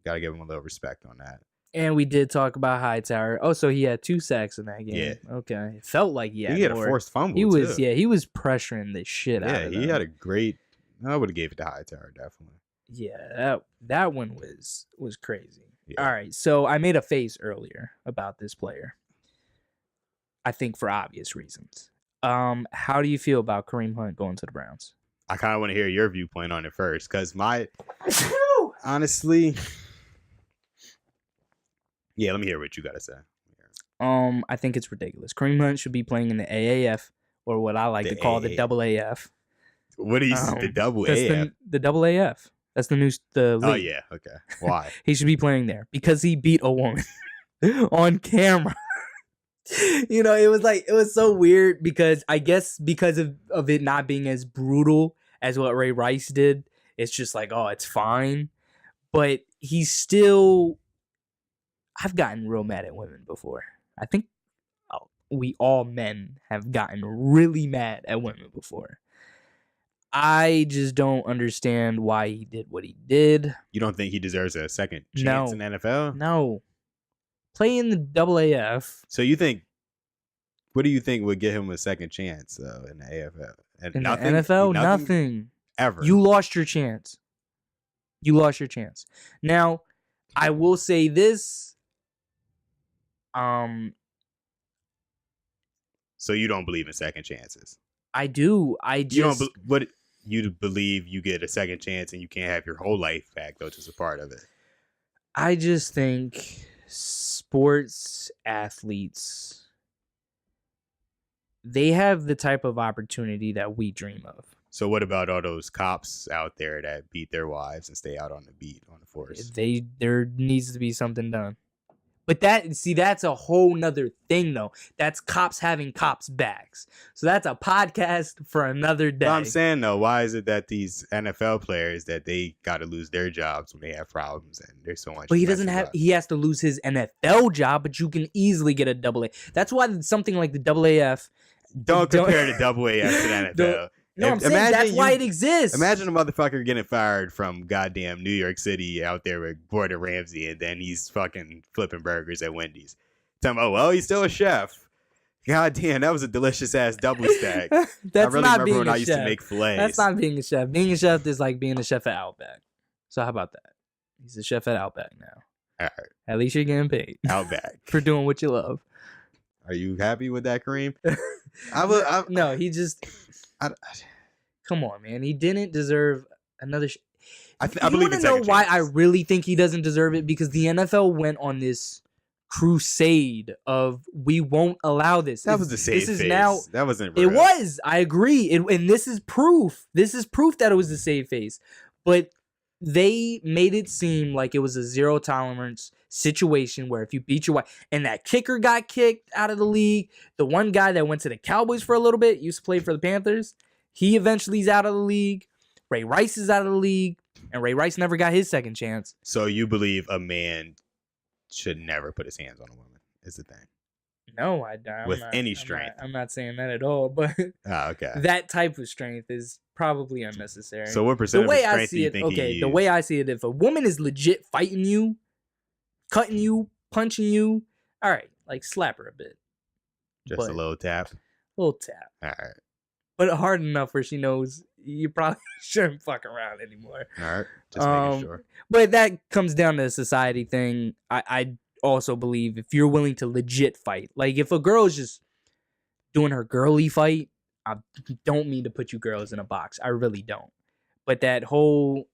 got to give him a little respect on that. And we did talk about Hightower. Oh, so he had 2 sacks in that game. Yeah. Okay. It felt like he had a forced fumble, he was pressuring the shit out of them. Yeah, he had a great... I would have gave it to Hightower, definitely. Yeah, that one was crazy. Yeah. All right, so I made a face earlier about this player. I think for obvious reasons. How do you feel about Kareem Hunt going to the Browns? I kind of want to hear your viewpoint on it first, because honestly... Yeah, let me hear what you got to say. I think it's ridiculous. Kareem Hunt should be playing in the AAF, or what I like to call the AAF. What do you say? The double AF? The double AF. That's the league. Oh, yeah. Okay. Why? He should be playing there because he beat a woman on camera. It was so weird because I guess because of it not being as brutal as what Ray Rice did, it's just like, oh, it's fine. But he's still... I've gotten real mad at women before. I think we all men have gotten really mad at women before. I just don't understand why he did what he did. You don't think he deserves a second chance in the NFL? No. Play in the AAF. So what do you think would get him a second chance though in the AFL? And the NFL? Nothing. Ever. You lost your chance. Now, I will say this. So you don't believe in second chances? I do. You believe you get a second chance and you can't have your whole life back, though, just a part of it? I just think sports athletes, they have the type of opportunity that we dream of. So what about all those cops out there that beat their wives and stay out on the beat on the force? There needs to be something done. But that's a whole nother thing, though. That's cops having cops' backs. So that's a podcast for another day. But I'm saying, though, why is it that these NFL players, that they got to lose their jobs when they have problems and there's so much... But he has to lose his NFL job, but you can easily get a AA. That's why something like the AAF... Don't compare the AAF to the NFL. No, I'm saying that's why it exists. Imagine a motherfucker getting fired from goddamn New York City out there with Gordon Ramsay, and then he's fucking flipping burgers at Wendy's. Talking about, well, he's still a chef. God damn, that was a delicious ass double stack. That's I really not remember being when a I used chef. to make fillets. That's not being a chef. Being a chef is like being a chef at Outback. So how about that? He's a chef at Outback now. All right. At least you're getting paid. Outback. For doing what you love. Are you happy with that, Kareem? No, he just... Come on, man. He didn't deserve another. I You believe want in to know second why I chances. really think he doesn't deserve it? Because the NFL went on this crusade of we won't allow this. That was the This save is face. now. That wasn't It real. was. I agree. And this is proof. This is proof that it was the save face. But they made it seem like it was a zero tolerance situation where if you beat your wife, and that kicker got kicked out of the league, the one guy that went to the Cowboys for a little bit, used to play for the Panthers, he eventually is out of the league. Ray Rice is out of the league, and Ray Rice never got his second chance. So you believe a man should never put his hands on a woman is the thing. No, I'm With not, any strength. I'm not saying that at all, but Okay. that type of strength is probably unnecessary. So what percent The of way his I strength do see you it, think he okay, the used? way I see it, if a woman is legit fighting you, cutting you, punching you, all right, like slap her a bit. Just But a little tap. little tap. All right. But hard enough where she knows you probably shouldn't fuck around anymore. All right. Just making sure. But that comes down to a society thing. I also believe if you're willing to legit fight, like if a girl is just doing her girly fight, I don't mean to put you girls in a box. I really don't. But that whole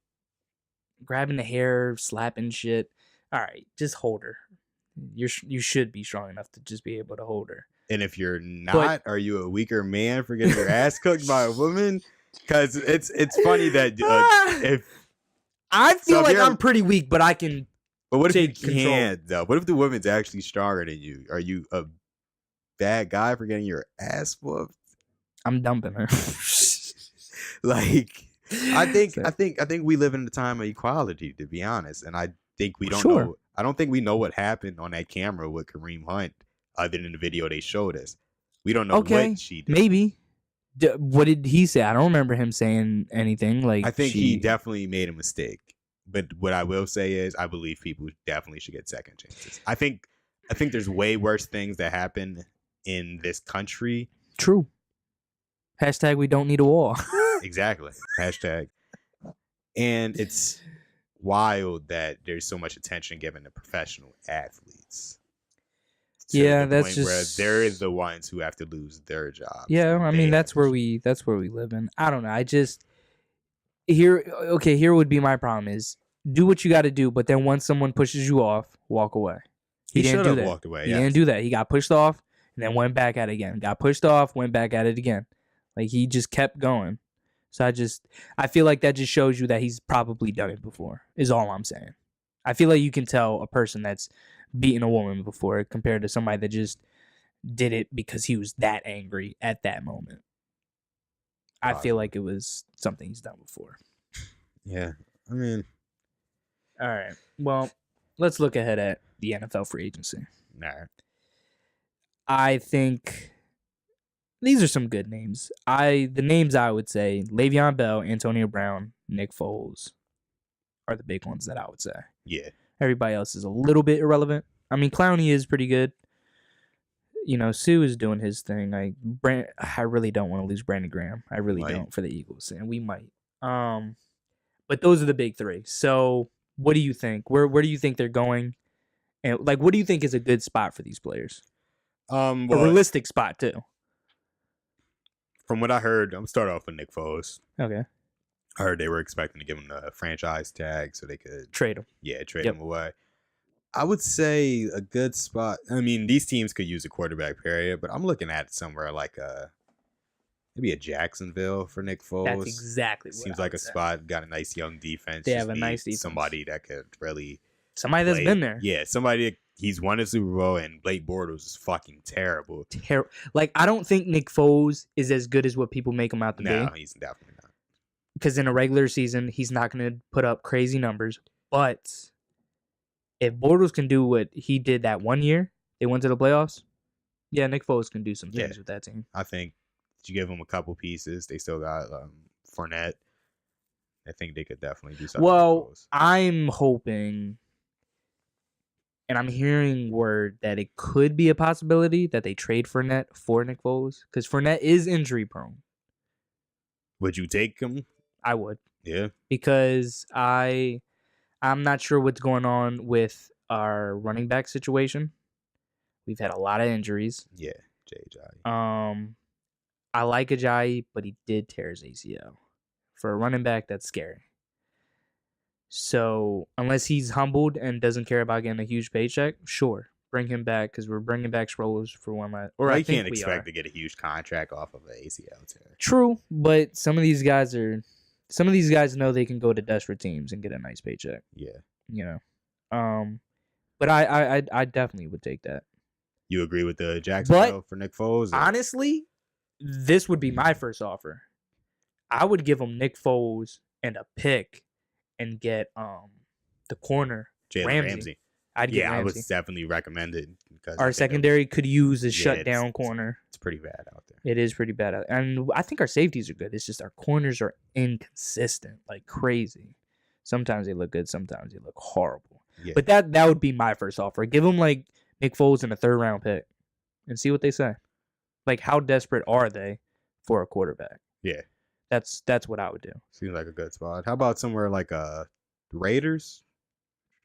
grabbing the hair, slapping shit, all right, just hold her. You should be strong enough to just be able to hold her. And if you're not, are you a weaker man for getting your ass cooked by a woman? Because it's funny that if I feel like you're- I'm pretty weak, but I can. But what if you take control. can't though? What if the woman's actually stronger than you? Are you a bad guy for getting your ass whooped? I'm dumping her. Like, I think we live in a time of equality, to be honest. And I think we don't Sure. know. I don't think we know what happened on that camera with Kareem Hunt, other than the video they showed us. We don't know Okay, what she did. maybe. What did he say? I don't remember him saying anything. Like I think he definitely made a mistake. But what I will say is, I believe people definitely should get second chances. I think there's way worse things that happen in this country. True. Hashtag we don't need a wall. Exactly. Hashtag. And it's wild that there's so much attention given to professional athletes. To Yeah, the that's point where just they're the ones who have to lose their jobs. Yeah, I mean that's where we live in. I don't know. I just here would be my problem is do what you got to do, but then once someone pushes you off, walk away. He didn't should do have that. walked away. He yes. didn't do that. He got pushed off and then went back at it again. Got pushed off, went back at it again. Like he just kept going. So I feel like that just shows you that he's probably done it before. Is all I'm saying. I feel like you can tell a person that's beaten a woman before compared to somebody that just did it because he was that angry at that moment. I feel like it was something he's done before. Yeah. I mean, all right. Well, let's look ahead at the NFL free agency. nah. I think these are some good names. The names I would say, Le'Veon Bell, Antonio Brown, Nick Foles are the big ones that I would say. Yeah. Everybody else is a little bit irrelevant. I mean, Clowney is pretty good. You know, Sue is doing his thing. I really don't want to lose Brandon Graham. I really don't for the Eagles, and we might. But those are the big three. So, what do you think? Where do you think they're going? And like, what do you think is a good spot for these players? A realistic spot too. From what I heard, I'm start off with Nick Foles. Okay. I heard they were expecting to give him the franchise tag so they could trade him. Yeah, trade him away. I would say a good spot. I mean, these teams could use a quarterback period, but I'm looking at somewhere like maybe a Jacksonville for Nick Foles. That's exactly what seems I like would a say. spot. Got a nice young defense. They Just have a need nice defense. Somebody that could really Somebody that's play. been there. Yeah, somebody. He's won a Super Bowl, and Blake Bortles is fucking terrible. Like, I don't think Nick Foles is as good as what people make him out to be. No, he's definitely not. Because in a regular season, he's not going to put up crazy numbers. But if Bortles can do what he did that one year, they went to the playoffs. Yeah, Nick Foles can do some things with that team. I think you give them a couple pieces. They still got Fournette. I think they could definitely do something. Well, I'm hoping, and I'm hearing word that it could be a possibility that they trade Fournette for Nick Foles. Because Fournette is injury prone. Would you take him? I would. Yeah. Because I'm not sure what's going on with our running back situation. We've had a lot of injuries. Yeah, Jay. I like Ajayi, but he did tear his ACL. For a running back, that's scary. So unless he's humbled and doesn't care about getting a huge paycheck, sure, bring him back because we're bringing back Sproles for one last. Or Well, I you think can't we expect are. to get a huge contract off of an ACL tear. True, but some of these guys know they can go to desperate teams and get a nice paycheck. Yeah. You know, but I definitely would take that. You agree with the Jacksonville for Nick Foles? Or? Honestly, this would be my first offer. I would give him Nick Foles and a pick and get the corner Jalen Ramsey. I'd get Ramsey. I would Ramsey. definitely recommend it because Our secondary could use a shutdown corner. It's pretty bad out there. It is pretty bad out there. And I think our safeties are good. It's just our corners are inconsistent, like crazy. Sometimes they look good, sometimes they look horrible. Yeah. But that would be my first offer. Give them like Nick Foles in a 3rd round pick and see what they say. Like, how desperate are they for a quarterback? Yeah. That's what I would do. Seems like a good spot. How about somewhere like the Raiders?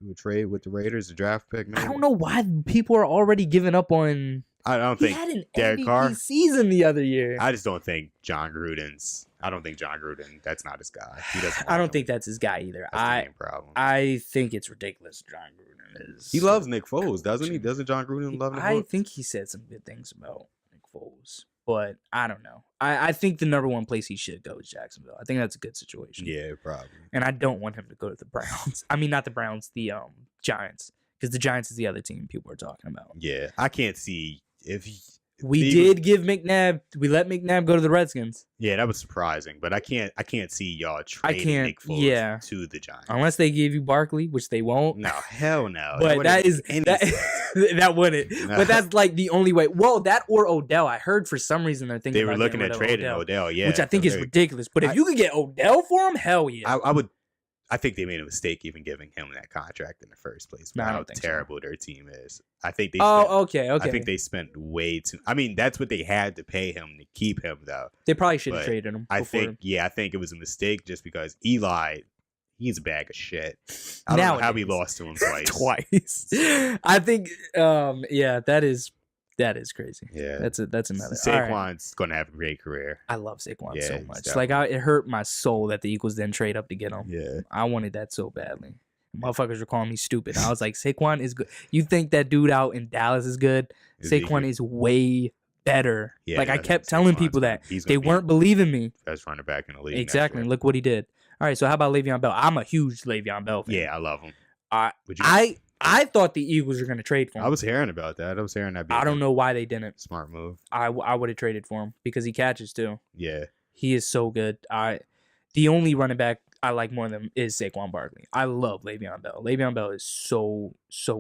Do a trade with the Raiders, a draft pick, maybe? I don't know why people are already giving up on. I don't He think had an Derek MVP Carr? season the other year. I just don't think John Gruden's. I don't think John Gruden. That's not his guy. He doesn't. I don't think that's his guy either. That's the main problem. I think it's ridiculous. John Gruden is. He loves Nick Foles, doesn't he? Doesn't John Gruden love Nick Foles? I think he said some good things about Nick Foles, but I don't know. I think the number one place he should go is Jacksonville. I think that's a good situation. Yeah, probably. And I don't want him to go to the Browns. I mean, not the Browns, the Giants, because the Giants is the other team people are talking about. Yeah, I can't see if he. We did give McNabb. We let McNabb go to the Redskins. Yeah, that was surprising, but I can't see y'all trading Nick Foles to the Giants unless they give you Barkley, which they won't. No, hell no. But that wouldn't. No. But that's like the only way. Well, that or Odell. I heard for some reason they're thinking they were looking at trading Odell. Yeah, which I think is ridiculous. But if you could get Odell for him, hell yeah. I would. I think they made a mistake even giving him that contract in the first place. No, how terrible their team is. I think they. Okay. I think they spent way too. I mean, that's what they had to pay him to keep him, though. They probably should have traded him. I think it was a mistake just because Eli, he's a bag of shit. I don't know how he lost to him twice. I think, that is crazy. Yeah, that's another. Saquon's gonna have a great career. I love Saquon so much. Like it hurt my soul that the Eagles didn't trade up to get him. Yeah, I wanted that so badly. Motherfuckers were calling me stupid. I was like, Saquon is good. You think that dude out in Dallas is good? Saquon is way better. Yeah, like I kept telling people that they weren't believing me. Best running back in the league. Exactly. Look what he did. All right. So how about Le'Veon Bell? I'm a huge Le'Veon Bell fan. Yeah, I love him. I thought the Eagles were going to trade for him. I was hearing about that. I don't know why they didn't. Smart move. I would have traded for him because he catches too. Yeah. He is so good. The only running back I like more than him is Saquon Barkley. I love Le'Veon Bell. Le'Veon Bell is so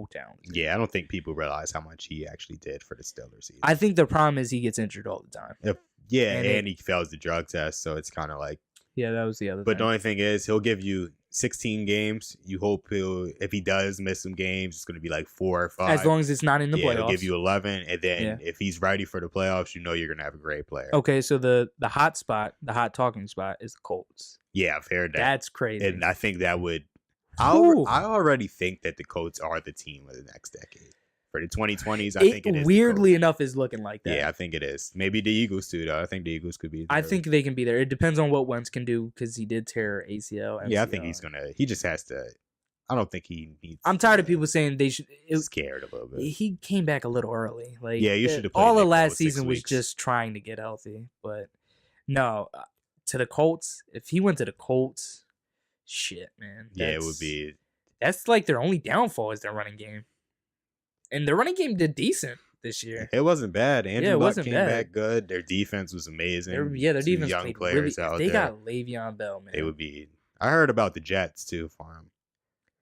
talented. Yeah, I don't think people realize how much he actually did for the Steelers season. I think the problem is he gets injured all the time. And he fails the drug test, so it's kind of like. Yeah, that was the other thing. But the only thing is, he'll give you 16 games. You hope if he does miss some games, it's going to be like 4 or 5. As long as it's not in the playoffs. He'll give you 11. And then if he's ready for the playoffs, you know you're going to have a great player. Okay, so the hot talking spot is the Colts. Yeah, fair enough. That's crazy. And I think that would... I already think that the Colts are the team of the next decade. For the 2020s, I think it is. Weirdly enough, is looking like that. Yeah, I think it is. Maybe the Eagles too, though. I think the Eagles could be there. I think they can be there. It depends on what Wentz can do because he did tear ACL. MCL. Yeah, I think he's going to... He just has to... I don't think he needs... I'm tired of people saying they should... Scared a little bit. He came back a little early. Like, yeah, you should have played all of last season was just trying to get healthy. But no, to the Colts, if he went to the Colts, shit, man. Yeah, it would be... That's like their only downfall is their running game. And their running game did decent this year. It wasn't bad. Andrew Luck came back good. Their defense was amazing. Their defense young players out there. They got Le'Veon Bell, man. It would be. I heard about the Jets too for him.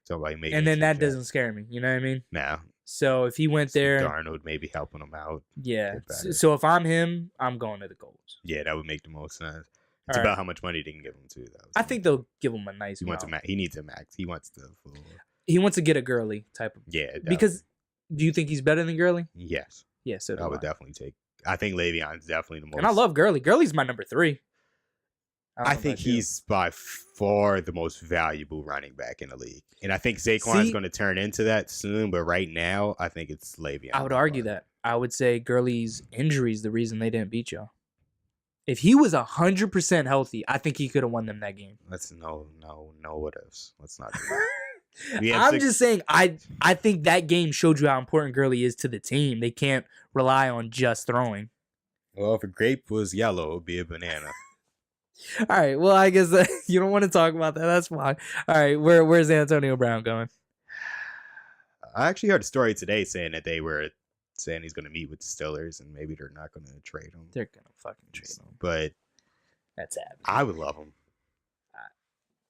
Somebody making. And then that doesn't scare me. You know what I mean? No. So if he went there, Darnold maybe helping him out. Yeah. So if I'm him, I'm going to the Colts. Yeah, that would make the most sense. It's about how much money they can give him too, though. I think they'll give him a nice. He needs a max. He wants the full. He wants to get a Gurley type of. Yeah. Because. Do you think he's better than Gurley? Yes. Yeah, so I would definitely take. I think Le'Veon's definitely the most. And I love Gurley. Gurley's my number 3. I think he's by far the most valuable running back in the league, and I think Saquon's going to turn into that soon. But right now, I think it's Le'Veon. I would argue that. I would say Gurley's injury is the reason they didn't beat y'all. Yeah. If he was 100% healthy, I think he could have won them that game. Let's no what ifs. Let's not do that. We have I'm six- just saying, I think that game showed you how important Gurley is to the team. They can't rely on just throwing. Well, if a grape was yellow, it would be a banana. All right. Well, I guess you don't want to talk about that. That's fine. All right. Where's Antonio Brown going? I actually heard a story today saying that they were saying he's going to meet with the Steelers and maybe they're not going to trade him. They're gonna fucking trade him. But That's sad. I would love him.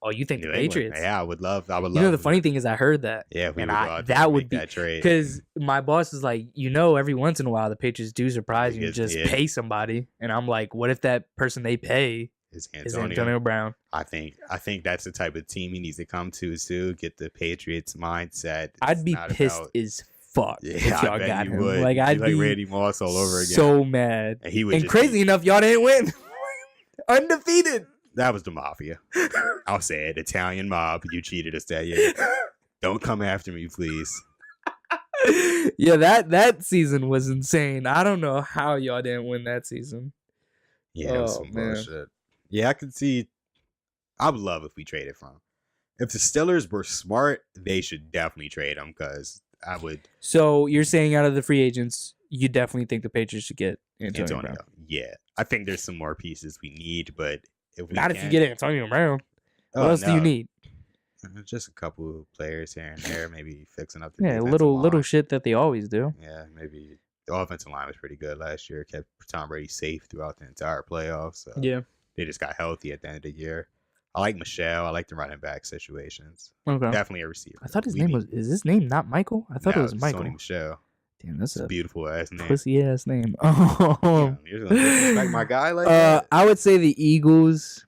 Oh, you think New the England. Patriots? Yeah, I would love. You know, the funny thing is, I heard that. Yeah, we and would I- go out that there and would make be- that trade. Because my boss is like, every once in a while the Patriots do surprise you and Because- just yeah. pay somebody, and I'm like, what if that person they pay Is is Antonio Brown? I think that's the type of team he needs to come to get the Patriots mindset. I'd It's be not pissed about- as fuck if Yeah, y'all I bet got you him. would. Like, You'd I'd be Randy Moss all over again. so mad. And he would. And just crazy be- enough, y'all didn't win. Undefeated. that was the mafia. I'll say it. Italian mob. You cheated us that year. Don't come after me, please. Yeah, that season was insane. I don't know how y'all didn't win that season. Yeah, it was Oh, some man. bullshit. Yeah, I could see. I would love if we traded from. If the Steelers were smart, they should definitely trade him because I would. So you're saying out of the free agents, you definitely think the Patriots should get Antonio Brown? Yeah, I think there's some more pieces we need, but if we Not if you get Antonio Brown. Oh, What else do you no. need? Just a couple of players here and there, maybe fixing up the Yeah, defensive little line. shit that they always do. Yeah, maybe the offensive line was pretty good last year. Kept Tom Brady safe throughout the entire playoffs. So Yeah. they just got healthy at the end of the year. I like Michelle. I like the running back situations. Okay. Definitely a receiver. I thought his We name need- was. Is his name not Michael? I thought it No, was Michael. Sony Michelle. Damn, that's It's a a beautiful ass name. pussy ass name. Oh. Damn, you're gonna disrespect my guy like that? I would say the Eagles.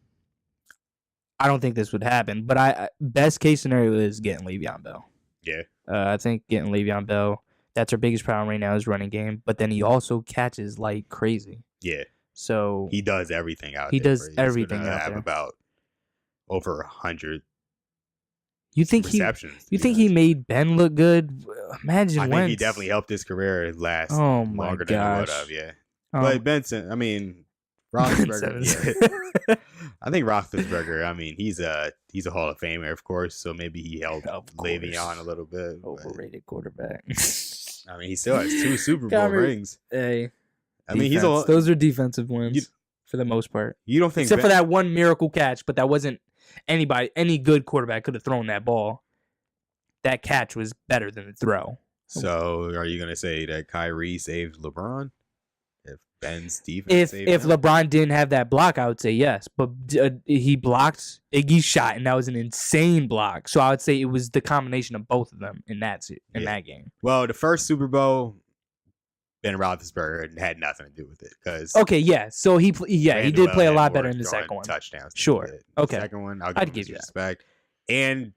I don't think this would happen, but best case scenario is getting Le'Veon Bell. Yeah. I think getting Le'Veon Bell. That's our biggest problem right now is running game. But then he also catches like crazy. Yeah. So He does everything out He there. does bro. He's everything gonna out have there. about over 100 you think receptions. to you be think he honest. made Ben look good? Imagine I think Wentz. he definitely helped his career last Oh my longer than he would gosh. have, yeah. Um, But Benson, I mean, Roethlisberger. Yeah. I think Roethlisberger. I mean, he's a Hall of Famer, of course. So maybe he helped Of Le'Veon course. a little bit. but, Overrated quarterback. I mean, he still has 2 Super Bowl Kyrie- rings. Hey, I mean, he's defense. a. Those are defensive wins You- for the most part. You don't think Except for that one miracle catch, but that wasn't any good quarterback could have thrown that ball. That catch was better than the throw. So, are you gonna say that Kyrie saved LeBron? If Ben's defense saved If him? LeBron didn't have that block, I would say yes. But he blocked Iggy's shot, and that was an insane block. So I would say it was the combination of both of them in that Yeah. that game. Well, the first Super Bowl, Ben Roethlisberger had nothing to do with it because Okay, yeah. So he did play a lot better in the second one. Touchdowns. than he Sure. did. The Okay. second one, I'd give you that. respect. And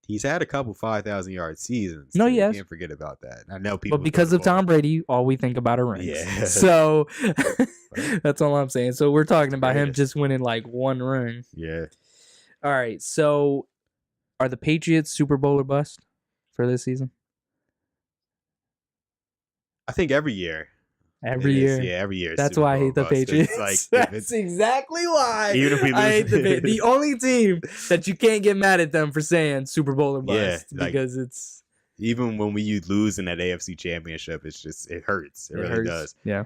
he's had a couple 5,000-yard seasons. No, so you yes. can't forget about that. I know people, But because of Tom Brady, all we think about are rings. Yeah. So that's all I'm saying. So we're talking about him Greatest. just winning like one ring. Yeah, All right. So are the Patriots Super Bowl or bust for this season? I think every year. Every it is. year. Yeah, every year. is That's Super why I Bowl hate the bust. It's Patriots. Like, if That's it's, exactly why Even if we I hate the lose- Patriots. The only team that you can't get mad at them for saying Super Bowl or Yeah, bust like- because it's even when we lose in that AFC Championship, it hurts. It really hurts. does. Yeah.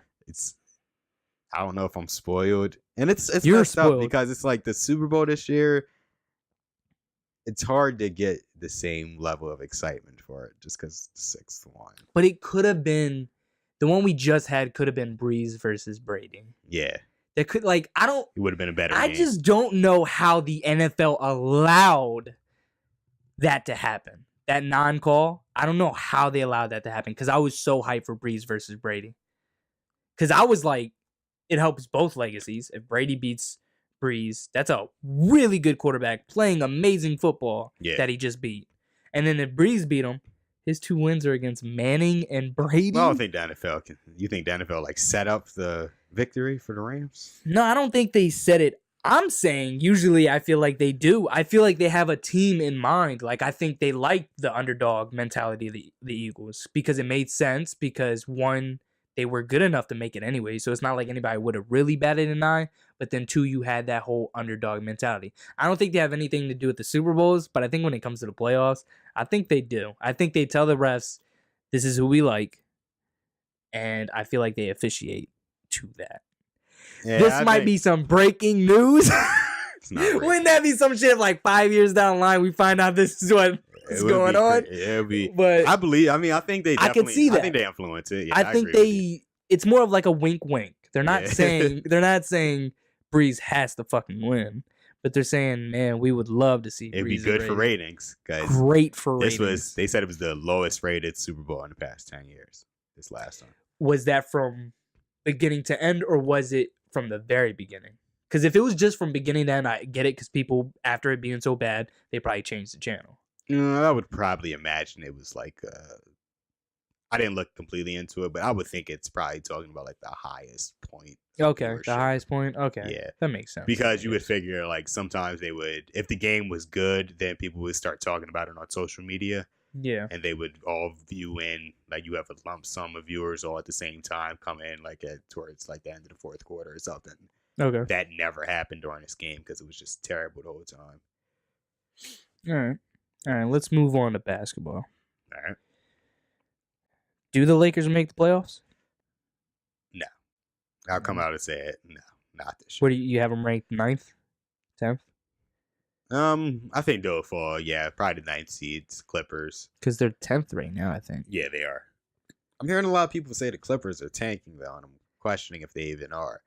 I don't know if I'm spoiled, and it's You're messed up spoiled. because it's like the Super Bowl this year. It's hard to get the same level of excitement for it just because the 6th one. But it could have been the one we just had could have been Breeze versus Brady. Yeah, That could it would have been a better I game. just don't know how the NFL allowed that to happen. That non-call, I don't know how they allowed that to happen because I was so hyped for Breeze versus Brady. Because I was like, it helps both legacies. If Brady beats Breeze, that's a really good quarterback playing amazing football Yeah. that he just beat. And then if Breeze beat him, his 2 wins are against Manning and Brady. Well, I don't think the NFL can. You think the NFL like set up the victory for the Rams? No, I don't think they said it. I'm saying usually I feel like they do. I feel like they have a team in mind. Like I think they like the underdog mentality of the Eagles because it made sense because one, they were good enough to make it anyway. So it's not like anybody would have really batted an eye. But then, two, you had that whole underdog mentality. I don't think they have anything to do with the Super Bowls, but I think when it comes to the playoffs, I think they do. I think they tell the refs, this is who we like. And I feel like they officiate to that. Yeah, this might be some breaking news. It's not breaking. Wouldn't that be some shit like 5 years down the line we find out this is what is going on? It would be. But I think they definitely. I can see that. I think they influence it. Yeah, I think it's more of like a wink wink. They're not saying Breeze has to fucking win. But they're saying, man, we would love to see. It'd be good for ratings. Great for ratings. They said it was the lowest rated Super Bowl in the past 10 years. This last one. Was that from beginning to end, or was it from the very beginning? Because if it was just from beginning to end, I get it. Because people, after it being so bad, they probably changed the channel. I would probably imagine it was like. I didn't look completely into it, but I would think it's probably talking about like the highest point. Okay, the highest point. Okay, yeah, that makes sense. Because you would figure like sometimes they would, if the game was good, then people would start talking about it on social media. Yeah, and they would all view in, like you have a lump sum of viewers all at the same time come in like towards like the end of the fourth quarter or something. Okay, that never happened during this game because it was just terrible the whole time. All right. Let's move on to basketball. All right. Do the Lakers make the playoffs? No. I'll come out and say it. No, not this year. What do you have them ranked 9th, 10th? I think they'll fall. Yeah, probably the 9th seeds, Clippers. Because they're 10th right now, I think. Yeah, they are. I'm hearing a lot of people say the Clippers are tanking though, and I'm questioning if they even are.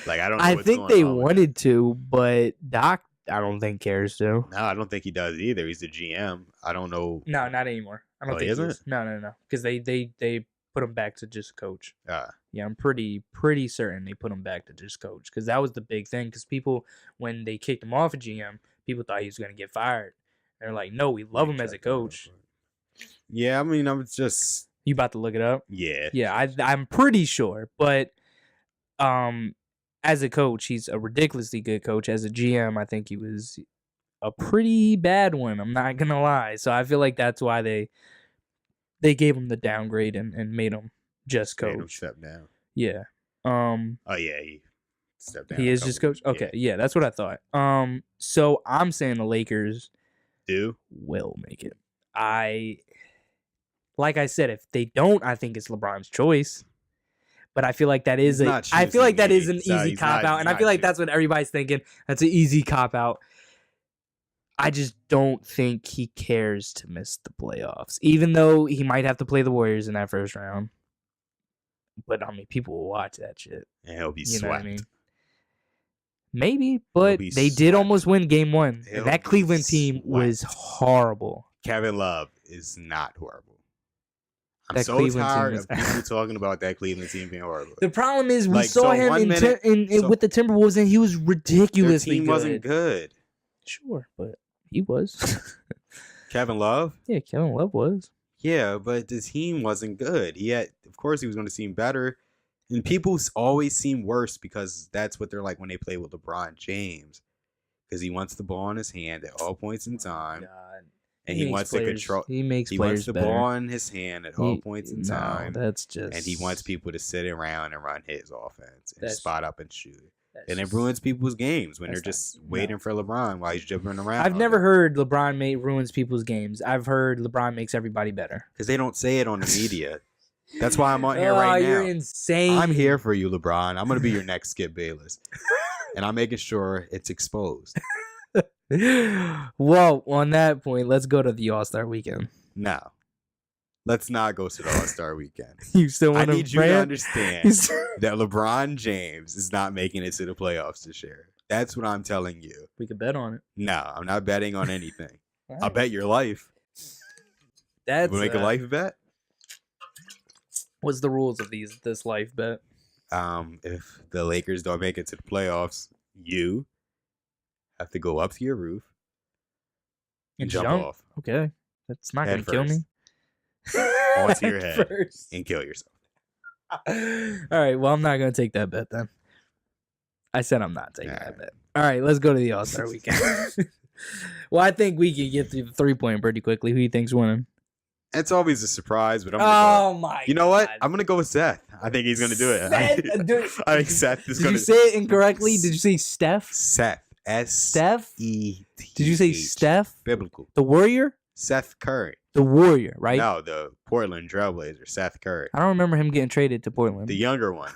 Like I don't know. I think they wanted to, but Doc, I don't think cares to. No, I don't think he does either. He's the GM. I don't know. No, not anymore. I don't think he isn't. No. Because they put him back to just coach. Yeah, I'm pretty certain they put him back to just coach because that was the big thing. Because people, when they kicked him off a GM, people thought he was going to get fired. They're like, no, we love him as a coach. Yeah, I mean, I'm just. You about to look it up? Yeah. Yeah, I'm pretty sure, but as a coach, he's a ridiculously good coach. As a GM, I think he was a pretty bad one. I'm not gonna lie. So I feel like that's why they gave him the downgrade and made him just coach. Made him step down. Yeah. Oh yeah, he stepped down. He is just coach. Okay, yeah, that's what I thought. So I'm saying the Lakers will make it. Like I said, if they don't, I think it's LeBron's choice. But I feel like that is an easy cop out, and I feel like that's what everybody's thinking. That's an easy cop out. I just don't think he cares to miss the playoffs, even though he might have to play the Warriors in that first round. But I mean, people will watch that shit. And he'll be swept. Know what I mean? Maybe, but they did almost win Game 1. And that Cleveland team was horrible. Kevin Love is not horrible. I'm so tired of people talking about that Cleveland team being horrible. The problem is we saw him with the Timberwolves, and he was ridiculously good. Their team wasn't good. Sure, but he was. Kevin Love? Yeah, Kevin Love was. Yeah, but the team wasn't good. Of course, he was going to seem better. And people always seem worse because that's what they're like when they play with LeBron James. Because he wants the ball in his hand at all points in time. God. And he wants to control. He makes players wants the better. ball in his hand at all points in time. That's just. And he wants people to sit around and run his offense and spot up and shoot. And it ruins people's games when they're just waiting for LeBron while he's jumping around. I've never heard LeBron ruins people's games. I've heard LeBron makes everybody better. Because they don't say it on the media. That's why I'm on here right now. You're insane. I'm here for you, LeBron. I'm going to be your next Skip Bayless. And I'm making sure it's exposed. Well, on that point, let's go to the All-Star weekend. No. Let's not go to the All-Star weekend. You still want I need you to understand that LeBron James is not making it to the playoffs this year. That's what I'm telling you. We could bet on it. No, I'm not betting on anything. Right. I'll bet your life. That's we'll make a life bet. What's the rules of this life bet? If the Lakers don't make it to the playoffs, you have to go up to your roof and jump off. Okay, that's not going to kill me. Onto your head and kill yourself. All right, well, I'm not going to take that bet then. I said I'm not taking that bet. All right, let's go to the All-Star weekend. Well, I think we can get through the 3-point pretty quickly. Who do you think's winning? It's always a surprise, but I'm gonna go. my! You know what? God. I'm gonna go with Seth. I think he's gonna do it. Seth, dude, I think Seth is did gonna. you say it incorrectly? Did you say Steph? Seth? Steph? S-E-T-H. Did you say Steph? Biblical. The Warrior? Seth Curry. The Warrior, right? No, the Portland Trailblazer, Seth Curry. I don't remember him getting traded to Portland. The younger one.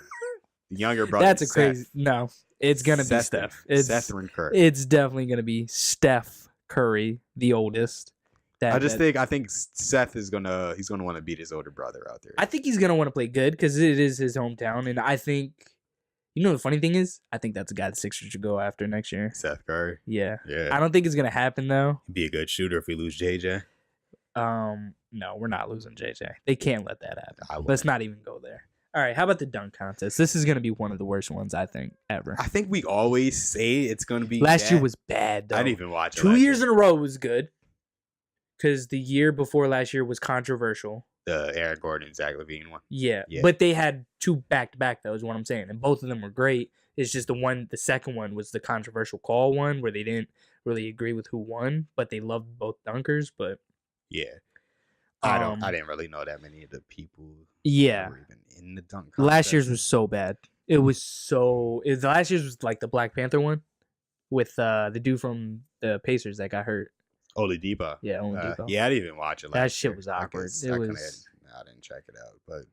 The younger brother. That's a Seth. crazy. No, it's gonna be Steph. It's Seth Curry. It's definitely gonna be Steph Curry, the oldest. I think Seth he's gonna want to beat his older brother out there. I think he's gonna want to play good because it is his hometown, and I think, the funny thing is, I think that's a guy the Sixers should go after next year. Seth Curry. Yeah. Yeah. I don't think it's gonna happen though. He'd be a good shooter if we lose JJ. No, we're not losing JJ. They can't let that happen. would. Let's not even go there. All right, how about the dunk contest? This is gonna be one of the worst ones I think ever. I think we always say it's gonna be. Last year was bad though. I didn't even watch it. 2 years in a row was good. Because the year before last year was controversial. The Aaron Gordon, Zach LaVine one. Yeah, but they had 2 back-to-back, though, is what I'm saying. And both of them were great. It's just the second one was the controversial call one where they didn't really agree with who won, but they loved both dunkers. But yeah, I didn't really know that many of the people. Yeah, were even in the dunk contest. Last year's was so bad. Last year's was like the Black Panther one with the dude from the Pacers that got hurt. Oladipo. Yeah, Oladipo. Yeah, I didn't even watch it. That shit was awkward. I didn't check it out, but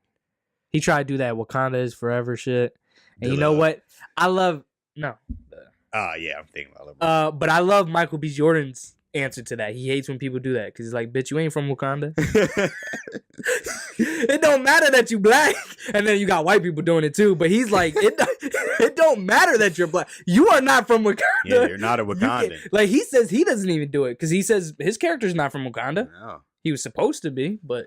he tried to do that Wakanda is forever shit. And you know what? I love yeah, I'm thinking about it. But I love Michael B. Jordan's answer to that. He hates when people do that because he's like, "Bitch, you ain't from Wakanda." It don't matter that you black, and then you got white people doing it too. But he's like, it don't matter that you're black. You are not from Wakanda. Yeah, you're not a Wakandan. Like he says, he doesn't even do it because he says his character's not from Wakanda. No. He was supposed to be, but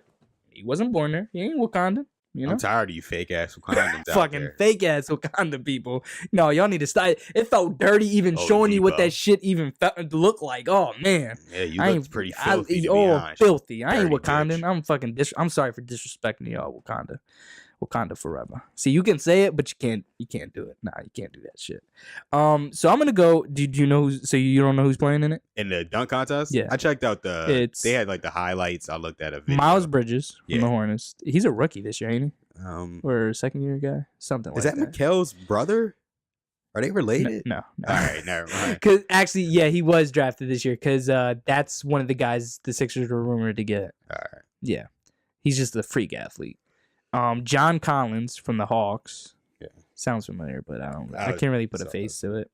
he wasn't born there. He ain't Wakandan. You know? I'm tired of you fake ass Wakandans out fucking there. fake ass Wakanda people. No, y'all need to stop. It felt dirty even showing you what that shit even looked like. Oh man. Yeah, you looked pretty filthy. To be honest. Filthy. I ain't Wakandan. Bitch. I'm fucking I'm sorry for disrespecting y'all, Wakanda. Wakanda forever. See, you can say it, but you can't do it. Nah, you can't do that shit. So I'm gonna go. Do you know so you don't know who's playing in it? In the dunk contest? Yeah. I checked out they had like the highlights. I looked at a video. Miles Bridges from the Hornets. He's a rookie this year, ain't he? Or a second year guy? Something like that. Is that Mikel's brother? Are they related? No. All right, never mind. Because actually, yeah, he was drafted this year because that's one of the guys the Sixers were rumored to get. All right. Yeah. He's just a freak athlete. John Collins from the Hawks. Yeah. Sounds familiar, but I can't really put a face to it.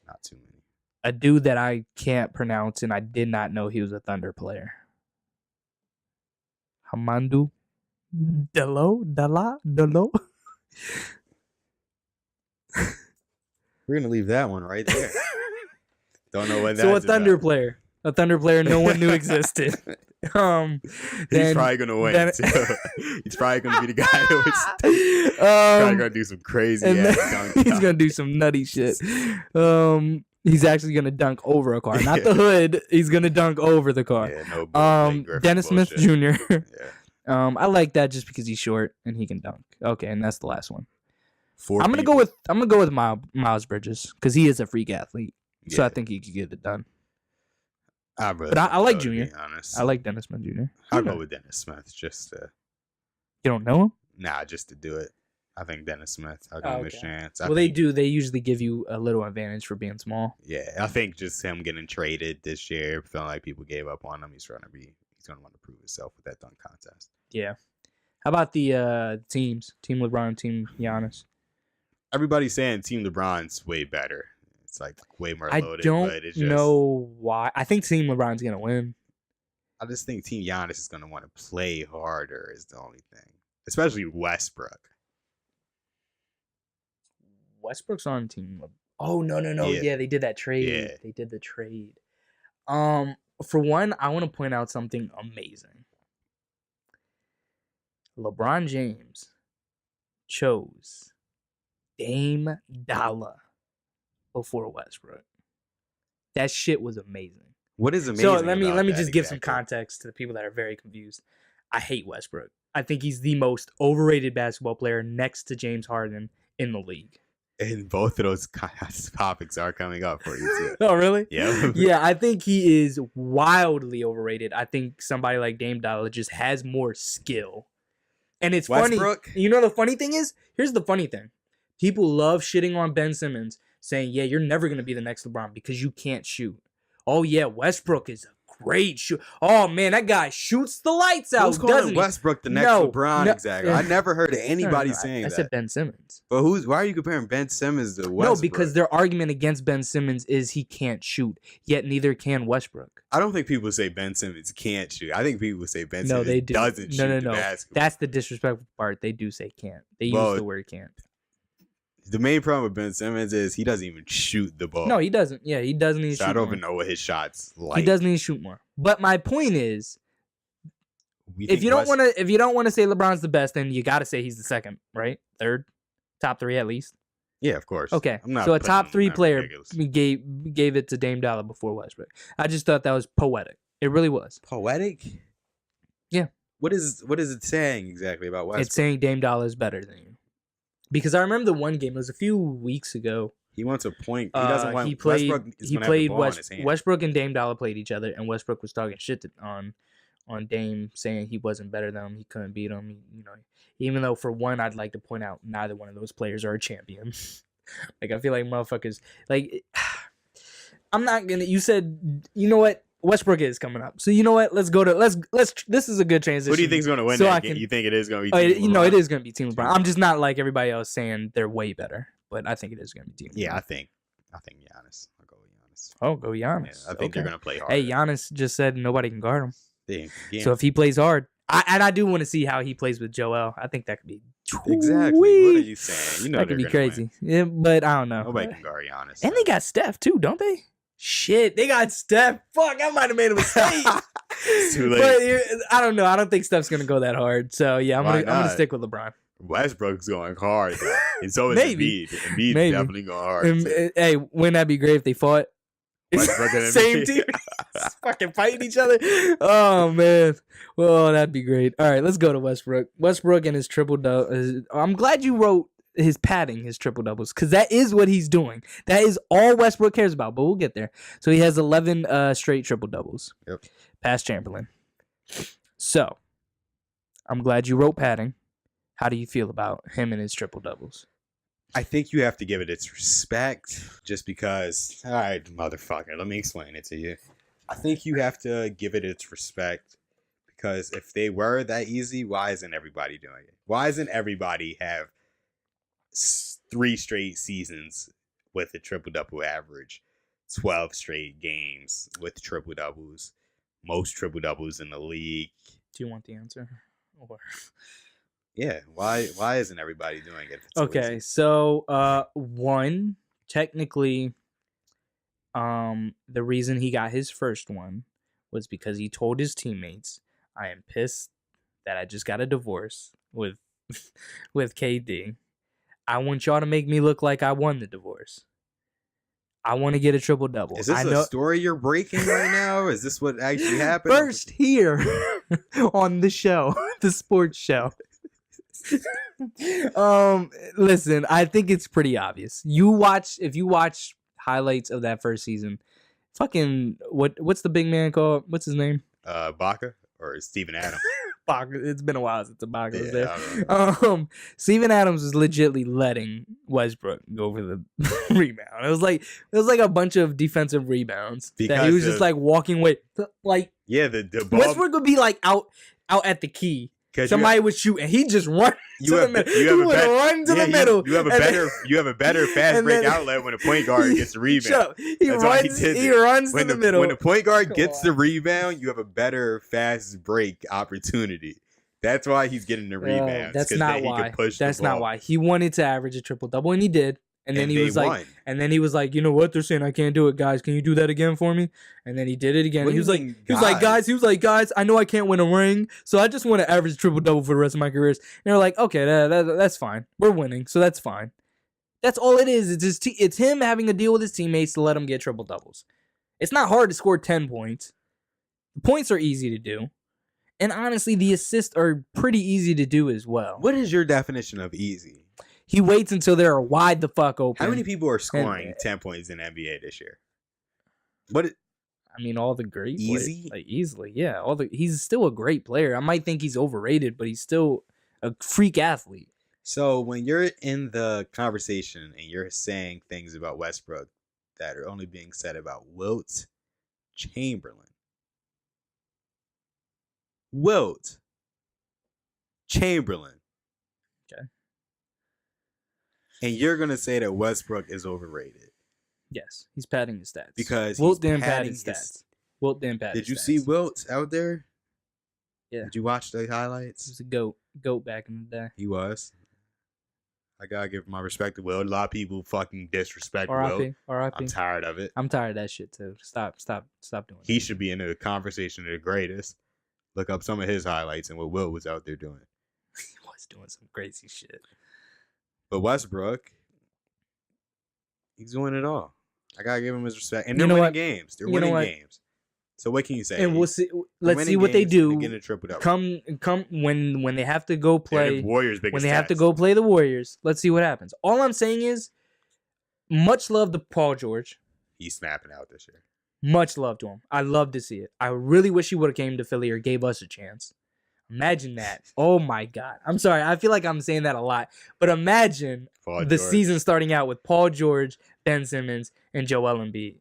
Not too many. A dude that I can't pronounce, and I did not know he was a Thunder player. Hamidou Dalo. We're gonna leave that one right there. Don't know what that's So a Thunder about. player. A Thunder player no one knew existed. He's probably gonna win too. He's probably gonna be the guy who's probably gonna do some crazy ass dunk. He's gonna do some nutty shit. He's actually gonna dunk over a car, not the hood. He's gonna dunk over the car. Yeah, no Dennis Smith bullshit. Jr. Yeah. I like that just because he's short and he can dunk. Okay, and that's the last one. I'm gonna go with Miles Bridges because he is a freak athlete. Yeah. So I think he could get it done. I like Junior. I like Dennis Smith Jr. I'll go with Dennis Smith just to. You don't know him? Nah, just to do it. I think Dennis Smith. I'll give him a chance. They do. They usually give you a little advantage for being small. Yeah, I think just him getting traded this year, feeling like people gave up on him. He's gonna want to prove himself with that dunk contest. Yeah. How about the teams? Team LeBron, Team Giannis. Everybody's saying Team LeBron's way better. It's like way more loaded. I don't know why. I think Team LeBron's gonna win. I just think Team Giannis is gonna want to play harder. Is the only thing, especially Westbrook. Westbrook's on Team. Oh no! Yeah, they did that trade. Yeah. They did the trade. For one, I want to point out something amazing. LeBron James chose Dame Dollar before Westbrook. That shit was amazing. What is amazing? So let me just give some context to the people that are very confused. I hate Westbrook. I think he's the most overrated basketball player next to James Harden in the league. And both of those topics are coming up for you too. Oh, really? Yeah. Yeah, I think he is wildly overrated. I think somebody like Dame Dollar just has more skill. And it's Westbrook? funny. You know the funny thing is? Here's the funny thing. People love shitting on Ben Simmons, saying, yeah, you're never going to be the next LeBron because you can't shoot. Oh, yeah, Westbrook is a great shoot. Oh, man, that guy shoots the lights out, Who's calling doesn't he? Westbrook the next LeBron exactly? I never heard of anybody saying I that. said Ben Simmons. But why are you comparing Ben Simmons to Westbrook? No, because their argument against Ben Simmons is he can't shoot, yet neither can Westbrook. I don't think people say Ben Simmons can't shoot. I think people say Ben Simmons they do. doesn't shoot the basketball. That's the disrespectful part. They do say can't. They use the word can't. The main problem with Ben Simmons is he doesn't even shoot the ball. No, he doesn't. Yeah, he doesn't need to shoot I don't more. even know what his shots like. He doesn't need to shoot more. But my point is, if you don't want to say LeBron's the best, then you got to say he's the second, right? Third, top three at least. Yeah, of course. Okay, so a top three player gave it to Dame Dollar before Westbrook. I just thought that was poetic. It really was poetic. Yeah. What is it saying exactly about Westbrook? It's saying Dame Dollar is better than you. Because I remember the one game. It was a few weeks ago. He wants a point. He doesn't want. He played. Westbrook. Westbrook and Dame Dollar played each other, and Westbrook was talking shit on Dame, saying he wasn't better than him. He couldn't beat him. Even though for one, I'd like to point out neither one of those players are a champion. Like I feel like motherfuckers. Like I'm not gonna. You said you know what. Westbrook is coming up, so you know what? Let's go to let's. This is a good transition. Who do you think is going to win? You think it is going to be? It is going to be Team LeBron. I'm just not like everybody else saying they're way better, but I think it is going to be Team LeBron. Yeah, I think Giannis. I'll go with Giannis. Oh, go Giannis. Yeah, I think they're going to play hard. Hey, Giannis just said nobody can guard him. Yeah. So if he plays hard, I do want to see how he plays with Joel. I think that could be exactly. What are you saying? That could be crazy. Yeah, but I don't know. Nobody can guard Giannis. And they got Steph too, don't they? Shit, they got Steph. Fuck, I might have made a mistake. It's too late. But I don't know. I don't think Steph's gonna go that hard. So yeah, I'm gonna stick with LeBron. Westbrook's going hard, though. And so is Embiid. Embiid's definitely going hard. Hey, wouldn't that be great if they fought? Same team, fucking fighting each other. Oh man, well that'd be great. All right, let's go to Westbrook. Westbrook and his triple double. I'm glad you wrote his padding, his triple doubles, because that is what he's doing. That is all Westbrook cares about. But we'll get there. So he has 11 straight triple doubles. Yep. Past Chamberlain. So I'm glad you wrote padding. How do you feel about him and his triple doubles? I think you have to give it its respect, just because. All right, motherfucker, let me explain it to you. I think you have to give it its respect, because if they were that easy, why isn't everybody doing it? Why isn't everybody have 3 straight seasons with a triple-double average, 12 straight games with triple-doubles, most triple-doubles in the league? Do you want the answer? Or... Yeah, why isn't everybody doing it? Okay, so one, technically, the reason he got his first one was because he told his teammates, I am pissed that I just got a divorce with KD. I want y'all to make me look like I won the divorce. I want to get a triple-double. Is this a story you're breaking right now? Is this what actually happened? First here on the show, the sports show. Listen, I think it's pretty obvious. If you watch highlights of that first season, fucking what's the big man called? What's his name? Baca or Steven Adams. It's been a while since Ibaka was there. Steven Adams was legitly letting Westbrook go for the rebound. It was like a bunch of defensive rebounds that he was just like walking away. Like the ball, Westbrook would be like out at the key. Somebody would shoot and he'd just run to the middle. He would run to the middle. You have a better fast break outlet when a point guard gets the rebound. He runs to the middle. When the point guard gets the rebound, you have a better fast break opportunity. That's why he's getting the rebounds. That's not why. That's not why. He wanted to average a triple-double, and he did. And then he was like, you know what? They're saying I can't do it, guys. Can you do that again for me? And then he did it again. He was like, guys, I know I can't win a ring, so I just want to average triple double for the rest of my careers. And they're like, okay, that's fine. We're winning, so that's fine. That's all it is. It's him having a deal with his teammates to let him get triple doubles. It's not hard to score 10 points. The points are easy to do. And honestly, the assists are pretty easy to do as well. What is your definition of easy? He waits until they're wide the fuck open. How many people are scoring 10 points in the NBA this year? I mean, all the great easy, players, like easily, yeah. He's still a great player. I might think he's overrated, but he's still a freak athlete. So when you're in the conversation and you're saying things about Westbrook that are only being said about Wilt Chamberlain, Okay. And you're gonna say that Westbrook is overrated. Yes, he's padding his stats. Because Wilt didn't pad his stats. Wilt didn't pad Did his you stats. see Wilt out there? Yeah. Did you watch the He highlights? was a goat back in the day. He was. I gotta give my respect to Wilt. A lot of people fucking disrespect Wilt. R.I.P. R.I.P. I'm tired of it. I'm tired of that shit too. Stop doing He that. should be in the conversation of the greatest. Look up some of his highlights and what Wilt was out there doing. He was doing some crazy shit. But Westbrook, he's doing it all. I gotta give him his respect. And You they're know winning what? games. They're You know winning what? games. So what can you say? And we'll see. They're Let's winning see what they games and they're do. getting a triple double. Come when they have to go They're play. the Warriors' biggest When they have to stats. go play the Warriors, let's see what happens. All I'm saying is, much love to Paul George. He's snapping out this year. Much love to him. I love to see it. I really wish he would have came to Philly or gave us a chance. Imagine that. Oh my God. I'm sorry. I feel like I'm saying that a lot. But imagine Paul the George. season starting out with Paul George, Ben Simmons, and Joel Embiid.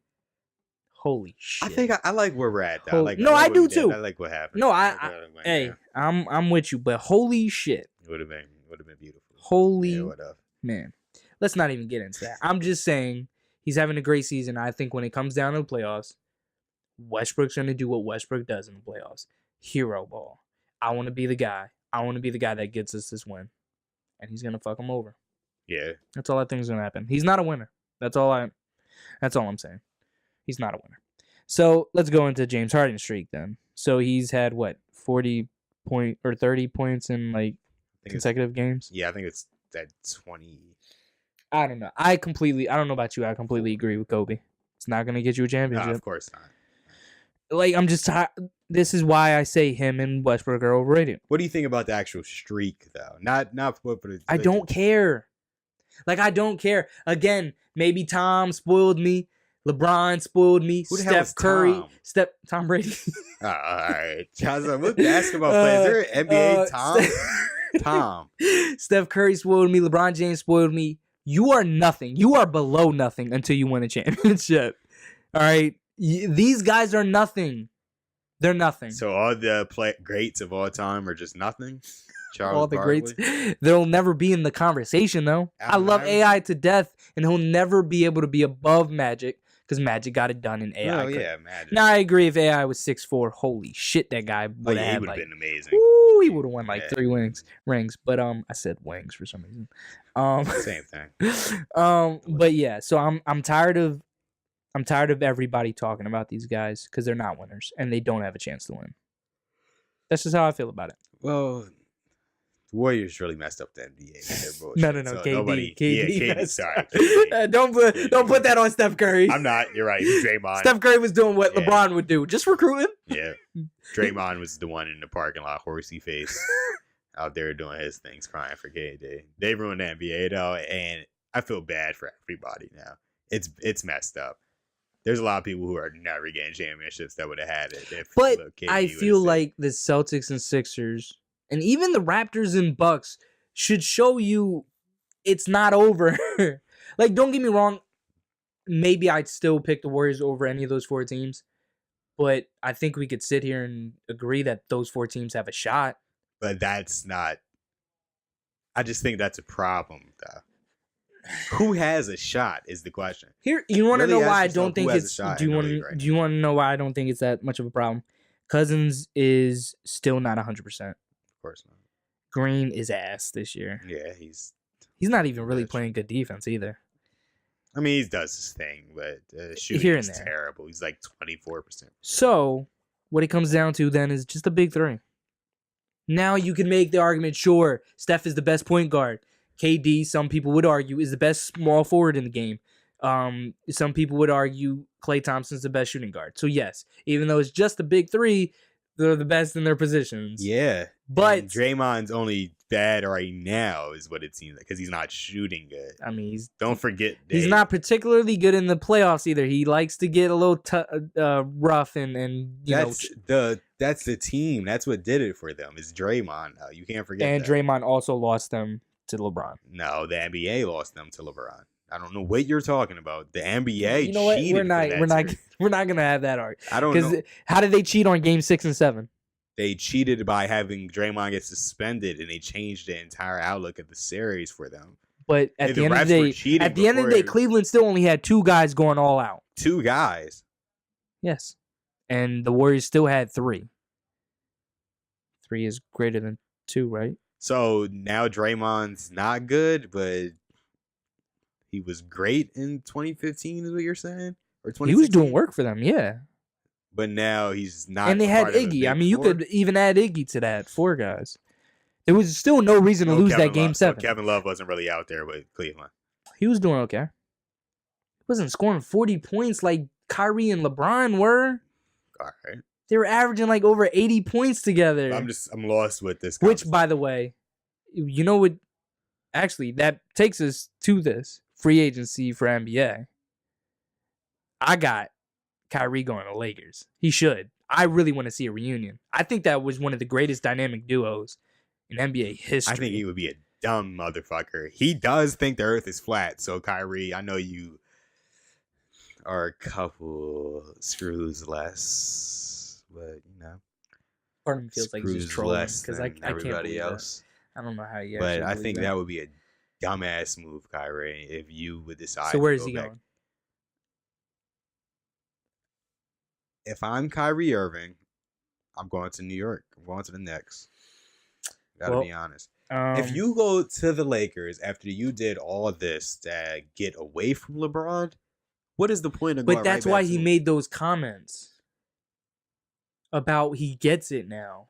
Holy shit. I think I like where we're at. Though. No, I what do we did. too. I like what happened. No, Hey, I'm with you, but holy shit. it would have been beautiful. Holy Yeah, what up? man. Let's not even get into that. I'm just saying he's having a great season. I think when it comes down to the playoffs, Westbrook's going to do what Westbrook does in the playoffs. Hero ball. I want to be the guy. I want to be the guy that gets us this win. And he's going to fuck him over. Yeah. That's all I think is going to happen. He's not a winner. That's all I'm saying. He's not a winner. So let's go into James Harden's streak then. So he's had 30 points in like consecutive games? Yeah, I think it's that 20. I don't know. I don't know about you. I completely agree with Kobe. It's not going to get you a No, championship. of course not. Like, I'm just tired. This is why I say him and Westbrook are overrated. What do you think about the actual streak, though? Not what, but I don't care. Like, I don't care. Again, maybe Tom spoiled me. LeBron spoiled me. Who the hell is Steph Curry. Tom? Tom Brady. All right, Johnson. What basketball player? Is there an NBA Tom? Tom. Steph Curry spoiled me. LeBron James spoiled me. You are nothing. You are below nothing until you win a championship. All right. These guys are nothing. They're nothing. So all the greats of all time are just nothing. Charles All the Barkley? greats. They'll never be in the conversation, though. I Allen love Iverson? AI to death, and he'll never be able to be above Magic because Magic got it done in AI. Oh yeah, imagine. Now, I agree if AI was 6'4", holy shit, that guy would have he had would have like, been amazing. woo, he would have won like Yeah. 3 rings. But I said wings for some reason. Same thing. But yeah, so I'm tired of everybody talking about these guys because they're not winners and they don't have a chance to win. That's just how I feel about it. Well, the Warriors really messed up the NBA with their bullshit. No, So KD. Yeah, KD. KD. Sorry. KD. Don't put that on Steph Curry. I'm not. You're right. Draymond. Steph Curry was doing what Yeah. LeBron would do, just recruiting. Yeah. Draymond was the one in the parking lot, horsey face, out there doing his things, crying for KD. They ruined the NBA though, and I feel bad for everybody now. It's messed up. There's a lot of people who are never getting championships that would have had it. If But KD I would've feel stayed. like the Celtics and Sixers, and even the Raptors and Bucks, should show you it's not over. Like, don't get me wrong. Maybe I'd still pick the Warriors over any of those 4 teams. But I think we could sit here and agree that those 4 teams have a shot. But that's not. I just think that's a problem, though. Who has a shot is the question. Here, you want to Really know ask why I yourself don't think who has a it's. shot Do you in the want? league right Do you want to know why I don't think it's that much of a problem? Cousins is still not 100%. Of course not. Green is ass this year. Yeah, he's. He's not even really Rich. playing good defense either. I mean, he does his thing, but shooting Here is and there. terrible. He's like 24%. So, what it comes down to then is just a big 3. Now you can make the argument, sure, Steph is the best point guard. KD, some people would argue, is the best small forward in the game. Some people would argue Klay Thompson's the best shooting guard. So, yes, even though it's just the big 3, they're the best in their positions. Yeah. But And Draymond's only bad right now, is what it seems like, because he's not shooting good. I mean, Don't forget, he's not particularly good in the playoffs either. He likes to get a little rough and that's the team. That's what did it for them. Is Draymond. You can't forget. And that. Draymond also lost them to LeBron. No, the NBA lost them to LeBron. I don't know what you're talking about. The NBA. You know what? Cheated We're not gonna have that argument. I don't know. How did they cheat on Game 6 and 7? They cheated by having Draymond get suspended, and they changed the entire outlook of the series for them. But at the end of the day, Cleveland still only had 2 guys going all out. 2 guys. Yes, and the Warriors still had 3. 3 is greater than 2, right? So now Draymond's not good, but he was great in 2015, is what you're saying? Or 2016? He was doing work for them, yeah. But now he's not. And they had Iggy. I mean, you could even add Iggy to that 4 guys. There was still no reason to lose that Game 7. So Kevin Love wasn't really out there with Cleveland. He was doing okay. He wasn't scoring 40 points like Kyrie and LeBron were. All right. They were averaging like over 80 points together. I'm lost with this. Which, by the way, you know what? Actually, that takes us to this free agency for NBA. I got Kyrie going to Lakers. He should. I really want to see a reunion. I think that was one of the greatest dynamic duos in NBA history. I think he would be a dumb motherfucker. He does think the earth is flat. So, Kyrie, I know you are a couple screws less, but, you know. Part of me feels like he's just trolling because I can't everybody believe else. That. I don't know how you. But I think that would be a dumbass move, Kyrie, if you would decide. So where is he going? If I'm Kyrie Irving, I'm going to New York. I'm going to the Knicks. Gotta be honest. If you go to the Lakers after you did all of this to get away from LeBron, what is the point of going? But that's why he made those comments about he gets it now.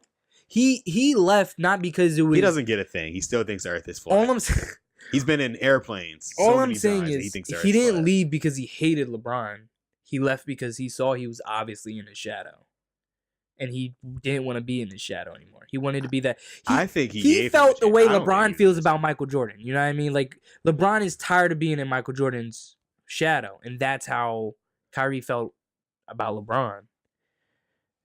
He left not because it was. He doesn't get a thing. He still thinks the earth is flat. All I'm saying. He's been in airplanes. All I'm saying is he didn't leave because he hated LeBron. He left because he saw he was obviously in the shadow. And he didn't want to be in the shadow anymore. He wanted to be that. I think he felt the way LeBron feels about Michael Jordan. You know what I mean? Like, LeBron is tired of being in Michael Jordan's shadow. And that's how Kyrie felt about LeBron.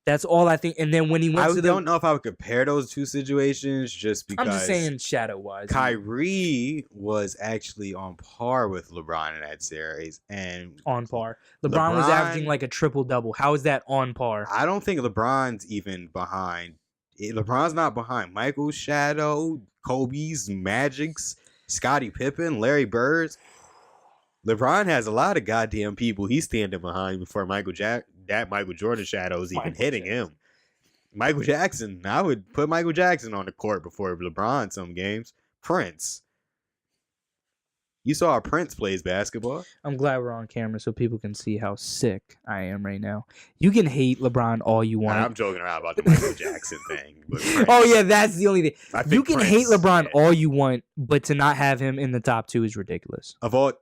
That's all I think. And then when he went I don't know if I would compare those two situations just because. I'm just saying shadow-wise. Kyrie was actually on par with LeBron in that series. And on par. LeBron was averaging like a triple-double. How is that on par? I don't think LeBron's even behind. LeBron's not behind Michael's shadow, Kobe's, Magic's, Scottie Pippen, Larry Bird's. LeBron has a lot of goddamn people he's standing behind before Michael Jordan shadow is even hitting him. Michael Jackson, I would put Michael Jackson on the court before LeBron some games. Prince. You saw how Prince plays basketball. I'm glad we're on camera so people can see how sick I am right now. You can hate LeBron all you want. I'm joking around about the Michael Jackson thing. Oh, yeah, that's the only thing. You can hate LeBron all you want, but to not have him in the top 2 is ridiculous. Of all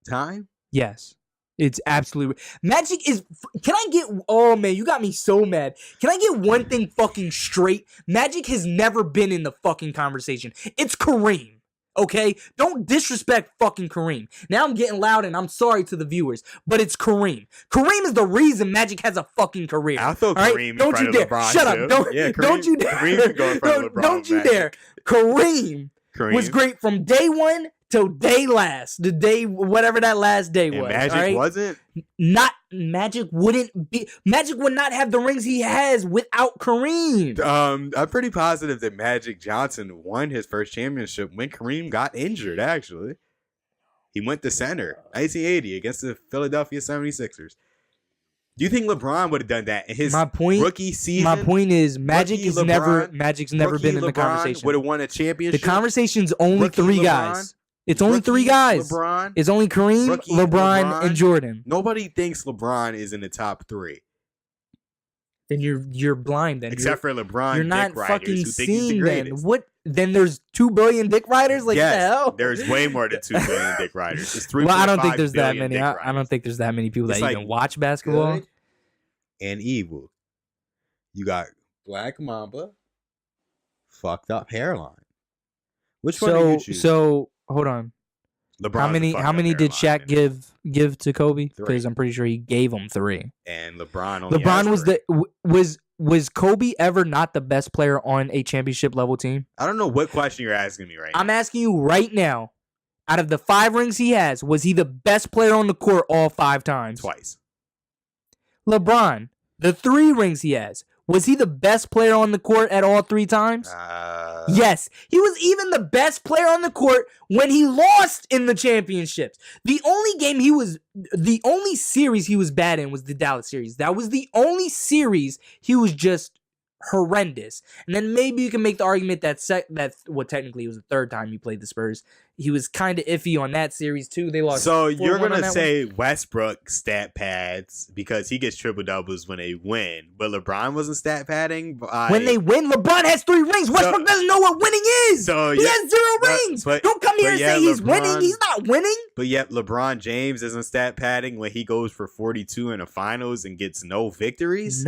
time? Yes. It's absolutely Magic is. Can I get? Oh man, you got me so mad. Can I get one thing fucking straight? Magic has never been in the fucking conversation. It's Kareem. Okay, don't disrespect fucking Kareem. Now I'm getting loud, and I'm sorry to the viewers, but it's Kareem. Kareem is the reason Magic has a fucking career. I thought Kareem in front of LeBron. Shut up! Don't you dare! Kareem can go in front of LeBron. Don't you dare! Kareem was great from day one till day last. The day, whatever that last day was. Magic wasn't? Not Magic wouldn't be. Magic would not have the rings he has without Kareem. I'm pretty positive that Magic Johnson won his first championship when Kareem got injured, actually. He went to center, 1980, against the Philadelphia 76ers. Do you think LeBron would have done that in his rookie season? My point is Magic's never been in the conversation. Would have won a championship. The conversation's only 3 guys. It's only 3 guys. It's only Kareem, LeBron, and Jordan. Nobody thinks LeBron is in the top 3. Then you're blind. Then except for LeBron, you're not fucking seeing. Then what? Then there's 2 billion dick riders. Like yes, the hell? There's way more than 2 billion dick riders. It's 3. Well, I don't think there's that many. I don't think there's that many people that even watch basketball. Good and evil. You got Black Mamba, fucked up hairline. Which one do you choose? So hold on. LeBron's How many did Shaq give to Kobe? 3. Because I'm pretty sure he gave him 3. And LeBron only LeBron has was 3. was Kobe ever not the best player on a championship level team? I don't know what question you're asking me right now. I'm asking you right now. Out of the 5 rings he has, was he the best player on the court all 5 times? Twice. LeBron, the 3 rings he has, was he the best player on the court at all 3 times? Yes. He was even the best player on the court when he lost in the championships. The only series he was bad in was the Dallas series. That was the only series he was just horrendous. And then maybe you can make the argument that technically it was the 3rd time he played the Spurs. He was kind of iffy on that series too. They lost. So you're gonna say Westbrook stat pads because he gets triple doubles when they win, but LeBron wasn't stat padding when they win. LeBron has 3 rings. Westbrook doesn't know what winning is. So he has 0 rings. Don't come here and say he's winning. He's not winning. But yet LeBron James isn't stat padding when he goes for 42 in the finals and gets no victories.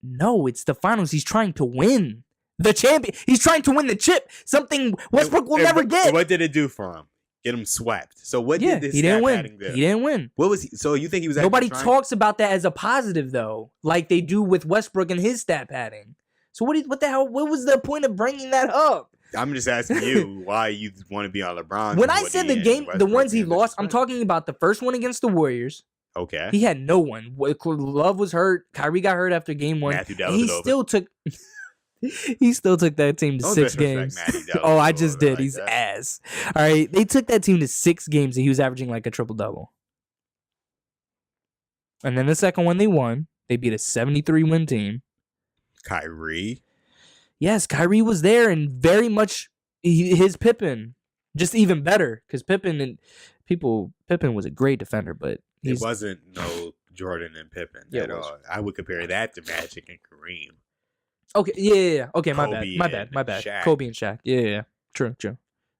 No, it's the finals. He's trying to win the champion. He's trying to win the chip. Something Westbrook will never get. What did it do for him? Get him swept. So what did this he didn't win. do? He didn't win. What was he? So you think he was? Nobody talks about that as a positive though, like they do with Westbrook and his stat padding. So what the hell? What was the point of bringing that up? I'm just asking you why you want to be on LeBron. When I said the ones he lost, I'm talking about the first one against the Warriors. Okay. He had no one. Love was hurt. Kyrie got hurt after game 1. He still took that team to 6 games. Oh, I just did. He's ass. All right. They took that team to 6 games and he was averaging like a triple-double. And then the second one they won. They beat a 73-win team. Kyrie? Yes, Kyrie was there and very much his Pippen. Just even better because Pippen was a great defender, but it wasn't no Jordan and Pippen at all. I would compare that to Magic and Kareem. Okay, yeah. Okay, my bad. Shaq. Kobe and Shaq. Yeah. True.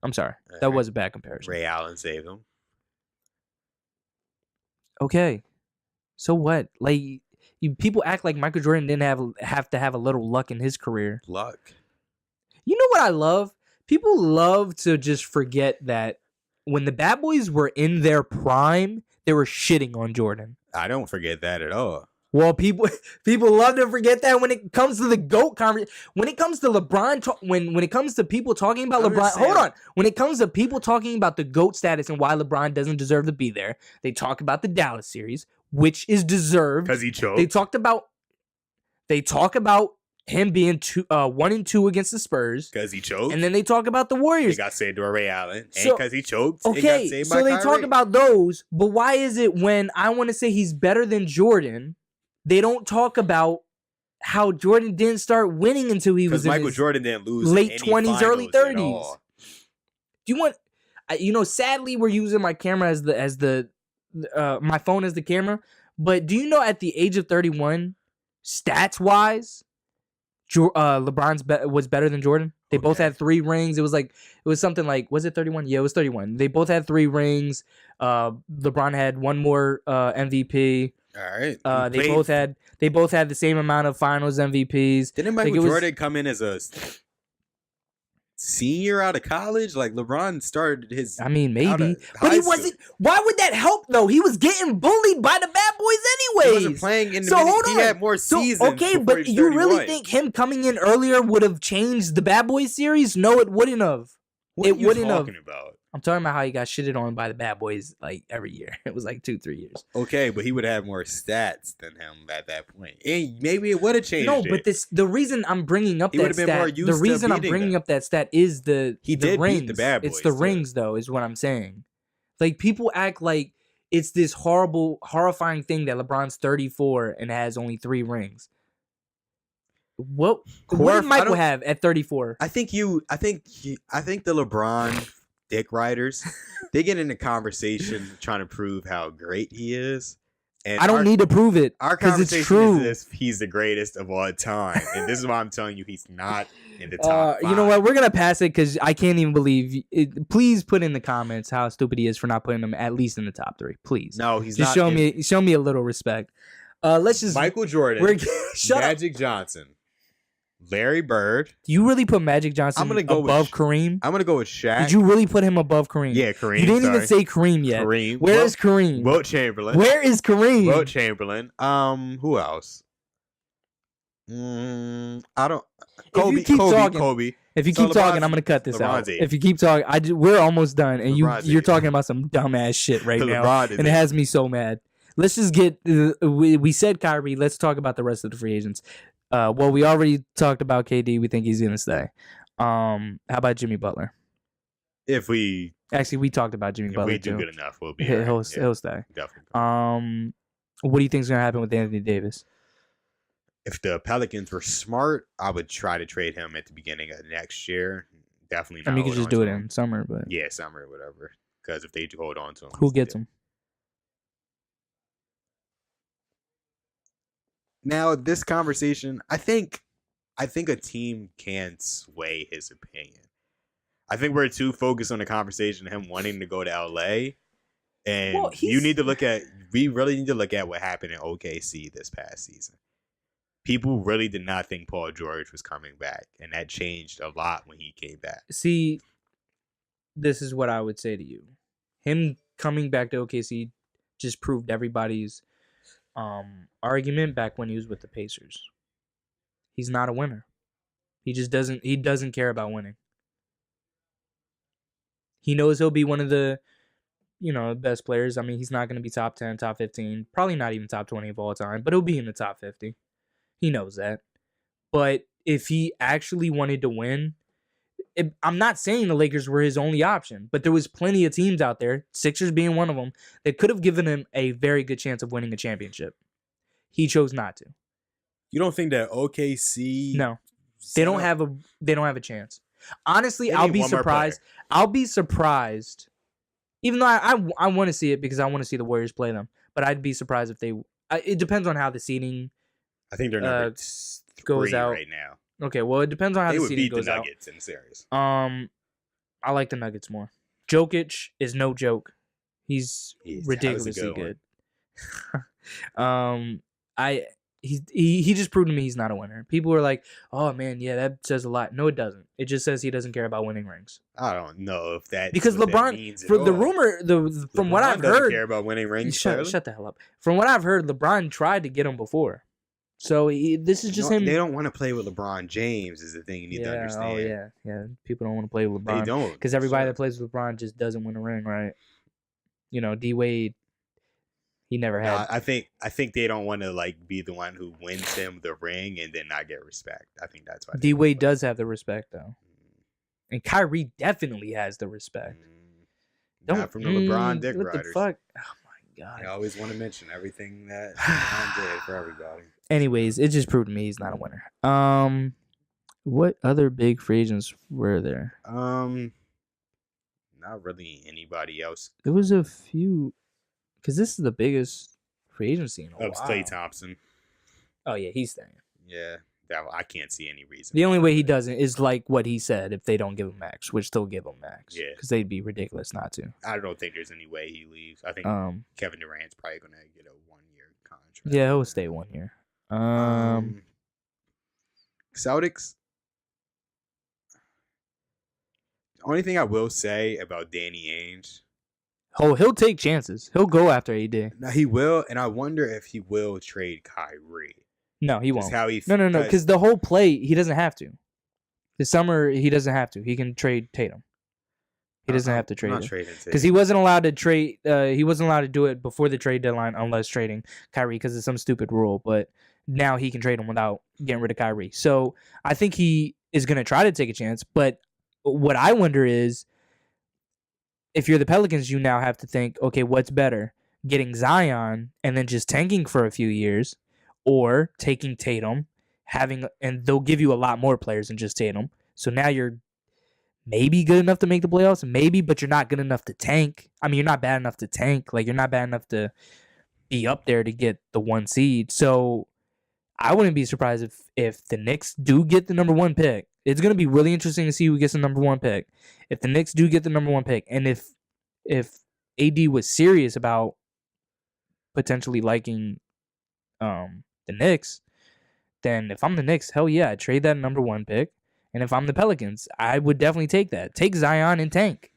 I'm sorry. That was a bad comparison. Ray Allen saved him. Okay. So what? Like, people act like Michael Jordan didn't have to have a little luck in his career. Luck. You know what I love? People love to just forget that when the Bad Boys were in their prime, they were shitting on Jordan. I don't forget that at all. Well, people love to forget that when it comes to the GOAT conversation. When it comes to LeBron, when it comes to people talking about LeBron, hold on. When it comes to people talking about the GOAT status and why LeBron doesn't deserve to be there, they talk about the Dallas series, which is deserved. Because he choked. They talk about him being 1-2 against the Spurs. Because he choked. And then they talk about the Warriors. They got saved by Ray Allen. And because he choked. Okay, so they talk about those, but why is it when I want to say he's better than Jordan, they don't talk about how Jordan didn't start winning until he was in Michael Jordan didn't lose late 20s, early 30s. Do you want, sadly we're using my camera as the my phone as the camera, but do you know at the age of 31, stats wise, LeBron was better than Jordan. They both had 3 rings. It was something like, was it 31? Yeah, it was 31. They both had 3 rings. LeBron had 1 more MVP. All right. They both had the same amount of Finals MVPs. Didn't Michael Jordan come in as a senior out of college? Like LeBron started his. I mean, maybe, but he wasn't. Why would that help though? He was getting bullied by the Bad Boys anyways. He wasn't playing in the minute. He had more seasons. Okay, but you really think him coming in earlier would have changed the Bad Boys series? No, it wouldn't have. What are you talking about? I'm talking about how he got shitted on by the Bad Boys like every year. It was like 2-3 years. Okay, but he would have more stats than him at that point. And maybe it would have changed. No, but the reason I'm bringing up that stat, the reason I'm bringing up that stat is the rings. Beat the Bad Boys. It's the rings, though, is what I'm saying. Like people act like it's this horrifying thing that LeBron's 34 and has only 3 rings. What did Michael have at 34? I think the LeBron dick riders, they get in a conversation trying to prove how great he is. And I don't need to prove it. Our conversation is this: he's the greatest of all time, and this is why I'm telling you he's not in the top 5. You know what? We're gonna pass it because I can't even believe it. Please put in the comments how stupid he is for not putting him at least in the top 3. Please. No, he's just not. Show me a little respect. Let's just Michael Jordan, Magic Johnson, Larry Bird. Do you really put Magic Johnson I'm gonna go above with Kareem? I'm gonna go with Shaq. Did you really put him above Kareem? Yeah, Kareem. You didn't even say Kareem yet. Kareem. Where is Kareem? Wilt Chamberlain. Where is Kareem? Wilt Chamberlain. Who else? I don't. Kobe. Kobe. If you keep talking, I'm gonna cut this out. If you keep talking, we're almost done, and you're talking about some dumbass shit right now, and it has me so mad. Let's just get. We said Kyrie. Let's talk about the rest of the free agents. Well, we already talked about KD. We think he's gonna stay. How about Jimmy Butler? We talked about Jimmy Butler. If we do good enough, we'll be. He'll stay. Definitely. What do you think is gonna happen with Anthony Davis? If the Pelicans were smart, I would try to trade him at the beginning of next year. Definitely not. I mean, you could just do it in summer, but yeah, summer or whatever. Because if they do hold on to him, who gets him? Now, this conversation, I think a team can sway his opinion. I think we're too focused on the conversation of him wanting to go to LA, and we really need to look at what happened in OKC this past season. People really did not think Paul George was coming back, and that changed a lot when he came back. See, this is what I would say to you. Him coming back to OKC just proved everybody's argument back when he was with the Pacers. He's not a winner. He doesn't care about winning. He knows he'll be one of the, best players. I mean, he's not going to be top 10, top 15, probably not even top 20 of all time, but he'll be in the top 50. He knows that. But if he actually wanted to win, I'm not saying the Lakers were his only option, but there was plenty of teams out there, Sixers being one of them, that could have given him a very good chance of winning a championship. He chose not to. You don't think that OKC? No, they don't have a chance. Honestly, I'll be surprised. I'll be surprised, even though I want to see it because I want to see the Warriors play them. But I'd be surprised if they. It depends on how the seeding. I think they're number goes out right now. Okay, well, it depends on how the seeding goes out. They would beat the Nuggets in the series. I like the Nuggets more. Jokic is no joke. He's ridiculously good. He just proved to me he's not a winner. People are like, "Oh man, yeah, that says a lot." No, it doesn't. It just says he doesn't care about winning rings. I don't know if that because LeBron, from the rumor, from what I've heard, care about winning rings. Shut the hell up. From what I've heard, LeBron tried to get him before. So this is just him. They don't want to play with LeBron James is the thing you need to understand. Oh yeah. People don't want to play with LeBron. They don't, because everybody that plays with LeBron just doesn't win a ring, right? D Wade, he never had. I think they don't want to be the one who wins him the ring and then not get respect. I think that's why. D Wade does have the respect though, and Kyrie definitely has the respect. Not from the LeBron dick riders. What the fuck? Oh my god! I always want to mention everything that LeBron did for everybody. Anyways, it just proved to me he's not a winner. What other big free agents were there? Not really anybody else. There was a few, because this is the biggest free agency in a while. Klay Thompson. Oh yeah, he's staying. Yeah, I can't see any reason. The only way he doesn't is like what he said. If they don't give him max, which they'll give him max. Yeah, because they'd be ridiculous not to. I don't think there's any way he leaves. I think Kevin Durant's probably gonna get a 1-year contract. Yeah, he'll stay 1 year. Celtics. The only thing I will say about Danny Ainge. Oh, he'll take chances. He'll go after AD. No, he will, and I wonder if he will trade Kyrie. No, he won't. How he no, because the whole play, he doesn't have to. This summer, he doesn't have to. He can trade Tatum. He doesn't have to trade him because he wasn't allowed to trade. He wasn't allowed to do it before the trade deadline unless trading Kyrie because of some stupid rule. But now he can trade him without getting rid of Kyrie. So I think he is going to try to take a chance. But what I wonder is, if you're the Pelicans, you now have to think, okay, what's better, getting Zion and then just tanking for a few years, or taking Tatum, and they'll give you a lot more players than just Tatum. So now you're maybe good enough to make the playoffs, maybe, but you're not good enough to tank. I mean, you're not bad enough to tank. You're not bad enough to be up there to get the 1 seed. So I wouldn't be surprised if the Knicks do get the number 1 pick. It's going to be really interesting to see who gets the number 1 pick. If the Knicks do get the number 1 pick, and if AD was serious about potentially liking the Knicks, then if I'm the Knicks, hell yeah, I'd trade that number 1 pick. And if I'm the Pelicans, I would definitely take that. Take Zion and tank.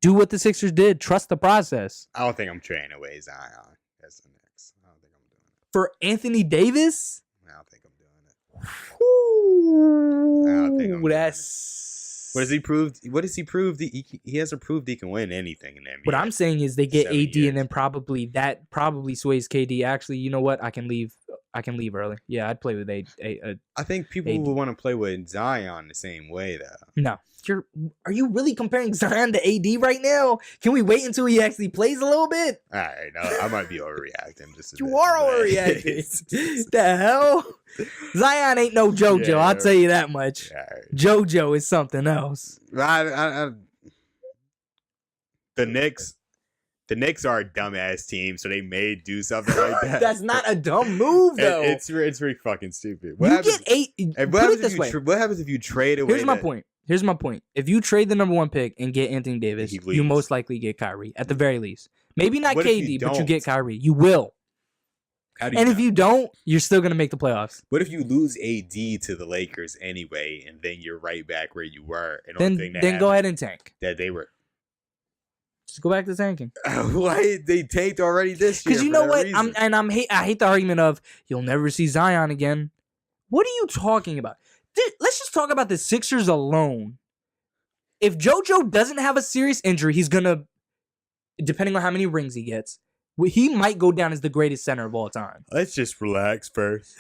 Do what the Sixers did. Trust the process. I don't think I'm trading away Zion as the Knicks. I don't think I'm doing it. For Anthony Davis? I don't think I'm doing it. I don't think I'm doing That's... What has he proved? What has he proved? He hasn't proved he can win anything in the NBA. What I'm saying is they get 7 AD years. and then probably sways KD. Actually, you know what? I can leave early. Yeah, I'd play with a I think people AD. will want to play with Zion the same way, though. No. Are you really comparing Zion to AD right now? Can we wait until he actually plays a little bit? All right, no, I might be overreacting. Just a You bit, are but- overreacting. The hell? Zion ain't no JoJo. Yeah. I'll tell you that much. All right. JoJo is something else. The Knicks are a dumbass team, so they may do something like that. That's not a dumb move, though. It's very fucking stupid. You get 8. and Put it this way. what happens if you trade away? Here's my point. If you trade the number 1 pick and get Anthony Davis, He you leaves. most likely get Kyrie at the very least. Maybe not What if you KD, but you don't? get Kyrie. You will. How do you And know? if you don't, you're still gonna make the playoffs. What if you lose AD to the Lakers anyway, and then you're right back where you were? And only thing Then go ahead and tank. that they were. Just go back to tanking. Why they tanked already this year? Because you for know that what? reason? I hate the argument of you'll never see Zion again. What are you talking about? Let's just talk about the Sixers alone. If JoJo doesn't have a serious injury, he's gonna, depending on how many rings he gets, he might go down as the greatest center of all time. Let's just relax first.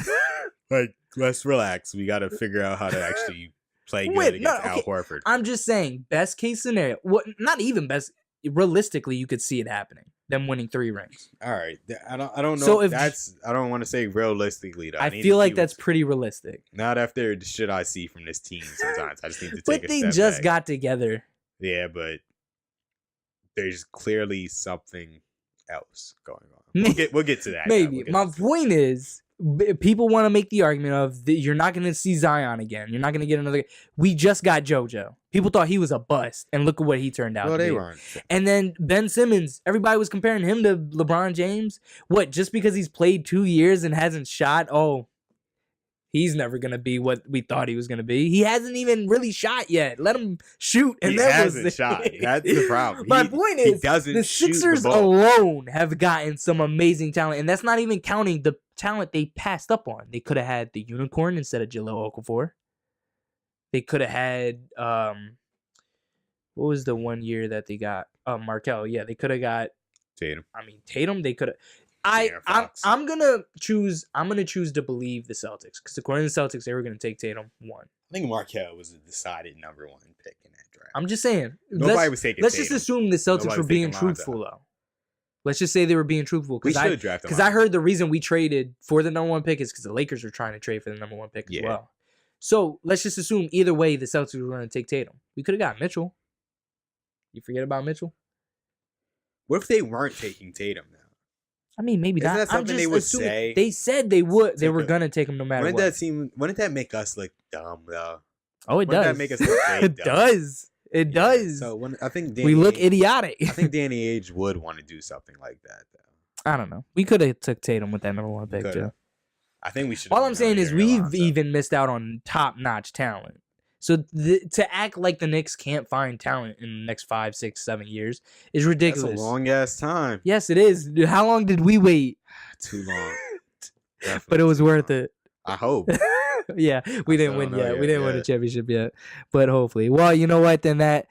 Let's relax. We got to figure out how to actually play good against Al Horford. I'm just saying, best case scenario. Not even best. Realistically, you could see it happening. Them winning 3 rings. All right, I don't know. So I don't want to say realistically though. I need feel to like see that's pretty realistic. not after the shit I see from this team. Sometimes I just need to take But a they step just back. got together. Yeah, but there's clearly something else going on. We'll get to that. Maybe. My point is, people want to make the argument of you're not going to see Zion again. You're not going to get another. We just got JoJo. People thought he was a bust, and look at what he turned out Well, to they be. weren't. And then Ben Simmons, everybody was comparing him to LeBron James. What, just because he's played 2 years and hasn't shot? Oh, he's never going to be what we thought he was going to be. He hasn't even really shot yet. Let him shoot. And He that hasn't was shot. That's the problem. My point is, doesn't the shoot Sixers the ball. alone have gotten some amazing talent. And that's not even counting the talent they passed up on. They could have had the unicorn instead of Jahlil Okafor. They could have had, what was the 1 year that they got? Markel. Yeah, they could have got Tatum. Tatum. They could have. De'Aaron Fox. I'm gonna choose to believe the Celtics, because according to the Celtics, they were gonna take Tatum 1. I think Markel was a decided number 1 pick in that draft. I'm just saying. Nobody was taking Let's Tatum. just assume the Celtics Nobody were was being taking Lonzo. truthful, though. Let's just say they were being truthful. We should have drafted Because I heard the reason we traded for the number 1 pick is because the Lakers were trying to trade for the number 1 pick as well. So let's just assume either way the Celtics were going to take Tatum. We could have got Mitchell. You forget about Mitchell? What if they weren't taking Tatum now? I mean, maybe Isn't not. that something I'm just they would assuming. say? They said they would. They Take were a- going to take him no matter what. Wouldn't that make us look dumb though? Oh, it wouldn't does. that make us look way It dumb? does. It Yeah, does. So I think We look idiotic. I think Danny Age would want to do something like that though. I don't know. We could have took Tatum with that number 1 pick, Coulda. too. I think we should. All I'm saying is we've even missed out on top-notch talent. So to act like the Knicks can't find talent in the next 5, 6, 7 years is ridiculous. That's a long ass time. Yes, it is. Dude, how long did we wait? Too long. But it Definitely was too worth long. it. I hope. Yeah, we didn't still win don't know yet. yet, We didn't win yeah. a championship yet, but hopefully. Well, you know what? Then that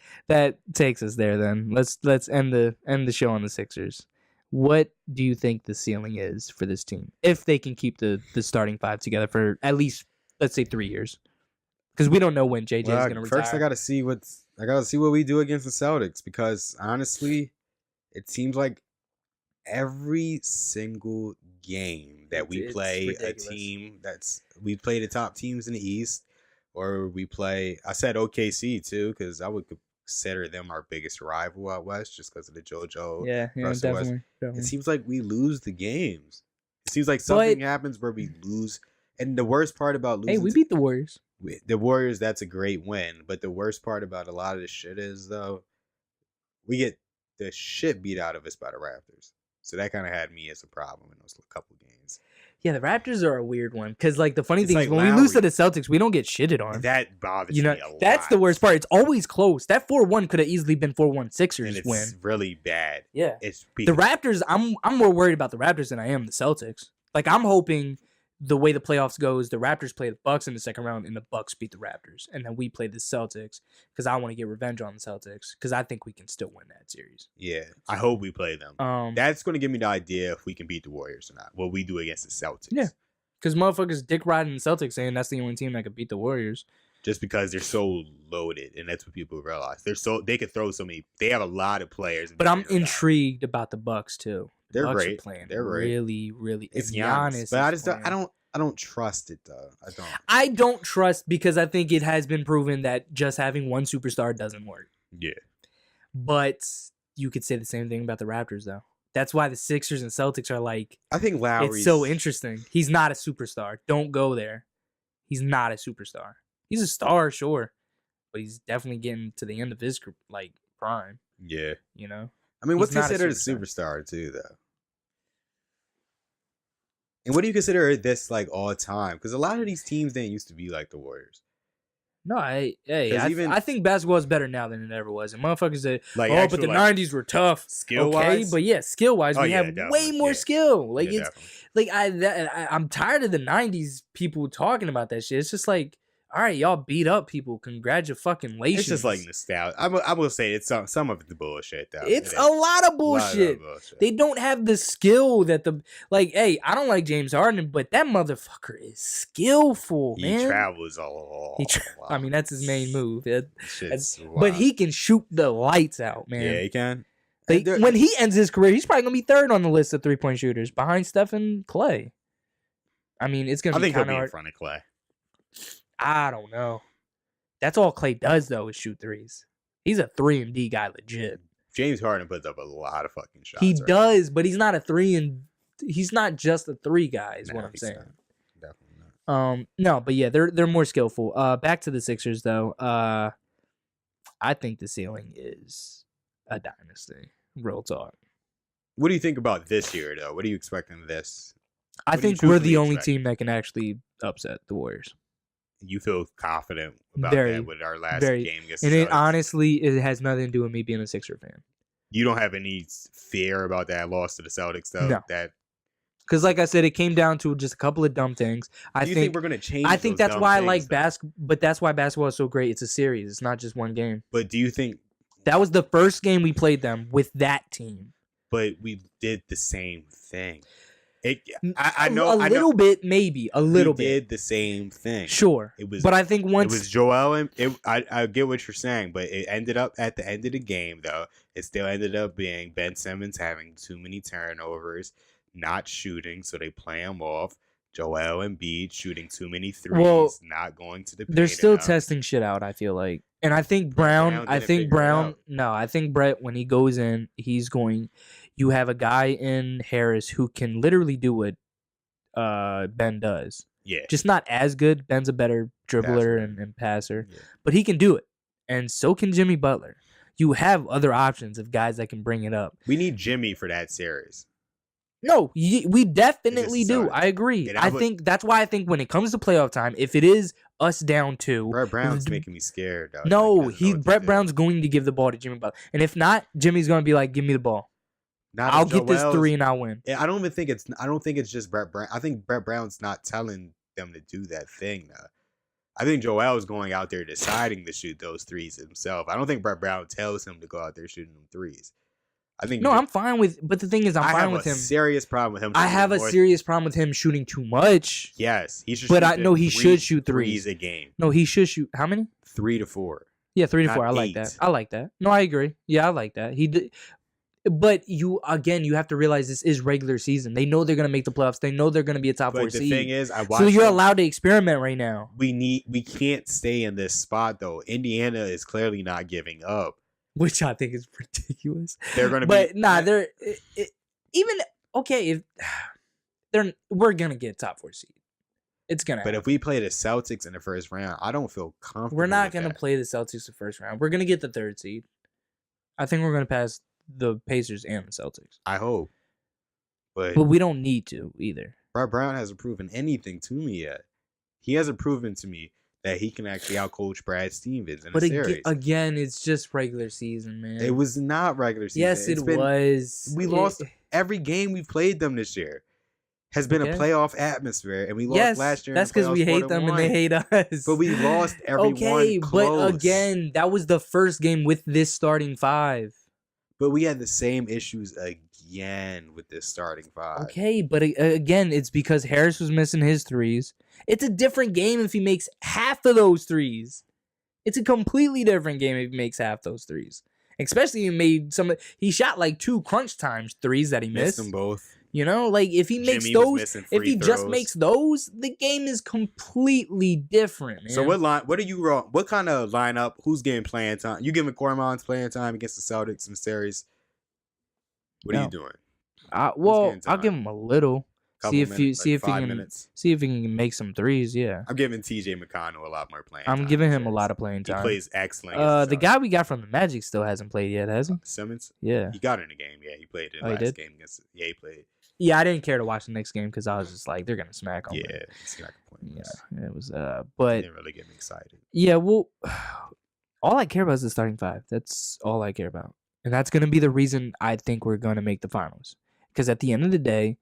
takes us there. Then let's end the show on the Sixers. What do you think the ceiling is for this team if they can keep the starting 5 together for at least, let's say, 3 years? Because we don't know when JJ is going to retire. First, I gotta see what we do against the Celtics, because honestly, it seems like every single game that we It's play ridiculous. a team we play the top teams in the East, or we play. I said OKC too, because I would consider them our biggest rival out West, just because of the JoJo. Yeah, Russell West. definitely. It seems like we lose the games. It seems like something happens where we lose. And the worst part about losing, Hey, we beat the Warriors. the Warriors, that's a great win. But the worst part about a lot of this shit is, though, we get the shit beat out of us by the Raptors. So that kind of had me as a problem in those couple games. Yeah, the Raptors are a weird one because, like, the funny It's thing like is when we lose to Lowry. the Celtics, we don't get shitted on. That bothers You know, me a lot. that's the worst part. It's always close. That 4-1 could have easily been 4-1 Sixers And it's win. really bad. Yeah. It's The Raptors, I'm more worried about the Raptors than I am the Celtics. Like, I'm hoping the way the playoffs goes, the Raptors play the Bucks in the second round, and the Bucks beat the Raptors, and then we play the Celtics because I want to get revenge on the Celtics because I think we can still win that series. Yeah, I hope we play them. That's going to give me the idea if we can beat the Warriors or not. What we do against the Celtics. Yeah, because motherfuckers dick riding the Celtics saying that's the only team that could beat the Warriors. Just because they're so loaded, and that's what people realize. They could throw so many. They have a lot of players. But I'm intrigued about the Bucks too. They're Bucks great. Are playing They're really, really. It's Giannis, but I don't trust it though. I don't trust because I think it has been proven that just having one superstar doesn't work. Yeah. But you could say the same thing about the Raptors though. That's why the Sixers and Celtics are like. I think Lowry's It's so interesting. He's not a superstar. Don't go there. He's not a superstar. He's a star, sure, but he's definitely getting to the end of his like prime. Yeah. You know. I mean, what's He's not a considered a superstar too, though? And what do you consider this like all time? Because a lot of these teams didn't used to be like the Warriors. No, I think basketball is better now than it ever was. And motherfuckers say, like, but the '90s were tough. Skill okay, wise, but yeah, skill wise, we have way more skill. Like I'm tired of the '90s people talking about that shit. It's just like, all right, y'all beat up people. Congratulations. It's just like nostalgia. I will say it's some of the bullshit though. It's a lot of bullshit. They don't have the skill that hey, I don't like James Harden, but that motherfucker is skillful, man. He travels a lot. I mean, that's his main move. But he can shoot the lights out, man. Yeah, he can. When he ends his career, he's probably gonna be third on the list of 3-point shooters behind Stephen Clay. I mean, it's gonna be kind of hard. In front of Clay. I don't know. That's all Clay does though is shoot threes. He's a 3-and-D guy, legit. James Harden puts up a lot of fucking shots. He does, but he's not a 3 he's not just a 3 guy. Is what I'm saying. Definitely not. No, but yeah, they're more skillful. Back to the Sixers though. I think the ceiling is a dynasty. Real talk. What do you think about this year though? What are you expecting this? I think we're the only team that can actually upset the Warriors. You feel confident about that with our last game against and it honestly, it has nothing to do with me being a Sixer fan. You don't have any fear about that loss to the Celtics, though? No. Because, like I said, it came down to just a couple of dumb things. Do you think we're going to change I think that's why I like basketball, but that's why basketball is so great. It's a series. It's not just one game. But do you think... That was the first game we played them with that team. But we did the same thing. I know a little bit, maybe a little bit. Did the same thing, sure. But I think once it was Joel, and I get what you're saying, but it ended up at the end of the game, though. It still ended up being Ben Simmons having too many turnovers, not shooting, so they play him off. Joel Embiid shooting too many threes, not going to the paint. They're still testing shit out. I feel like, and I think Brown. No, I think Brett, when he goes in, he's going. You have a guy in Harris who can literally do what Ben does. Yeah. Just not as good. Ben's a better dribbler and passer. Yeah. But he can do it. And so can Jimmy Butler. You have other options of guys that can bring it up. We need Jimmy for that series. No, we definitely do. I agree. I think that's why I think when it comes to playoff time, if it is us down 2, Brett Brown's making me scared. Though. No, Brett Brown's going to give the ball to Jimmy Butler. And if not, Jimmy's going to be like, give me the ball. I'll get this 3 and I'll win. I don't think it's just Brett Brown. I think Brett Brown's not telling them to do that thing now. I think Joel's going out there deciding to shoot those threes himself. I don't think Brett Brown tells him to go out there shooting them threes. I think I'm fine with. But the thing is, I'm fine with him. I have a serious problem with him. I have a serious problem with him shooting too much. Yes, he should. But I know he should shoot threes a game. No, he should shoot how many? 3 to 4. Yeah, 3 to 4. I like that. I like that. No, I agree. Yeah, I like that. He did. But you have to realize this is regular season. They know they're gonna make the playoffs. They know they're gonna be a top 4 seed. The thing is, so you're allowed to experiment right now. We can't stay in this spot though. Indiana is clearly not giving up, which I think is ridiculous. They're gonna, they're even okay. If we're gonna get top 4 seed, it's gonna. But if we play the Celtics in the first round, I don't feel comfortable. We're not gonna play the Celtics the first round. We're gonna get the 3rd seed. I think we're gonna pass the Pacers and the Celtics. I hope. But we don't need to either. Brett Brown hasn't proven anything to me yet. He hasn't proven to me that he can actually outcoach Brad Stevens in a But series. again, it's just regular season, man. It was not regular season. Yes, it was. We lost every game we played them this year. Has been a playoff atmosphere, and we lost last year. That's because we hate them and they hate us. But we lost every one close. But again, that was the first game with this starting five. But we had the same issues again with this starting five. Okay, but again, it's because Harris was missing his threes. It's a different game if he makes half of those threes. It's a completely different game if he makes half those threes. Especially he shot like 2 crunch times threes that he missed. Them both. You know, like if he makes those, if he just makes those, the game is completely different. Man. So what are you wrong? What kind of lineup? Who's getting playing time? You giving Cormans playing time against the Celtics in the series? What are you doing? Well, I'll give him a little. See if he can make some threes. Yeah, I'm giving T.J. McConnell a lot more playing. I'm giving him a lot of playing time. He plays excellent. The guy we got from the Magic still hasn't played yet, has he? Simmons. Yeah, he got in the game. Yeah, he played in the last game against. Yeah, he played. Yeah, I didn't care to watch the next game because I was just like, they're gonna smack on. Yeah, smack pointless. Yeah, it was. But it didn't really get me excited. Yeah, well, all I care about is the starting five. That's all I care about, and that's gonna be the reason I think we're gonna make the finals. Because at the end of the day,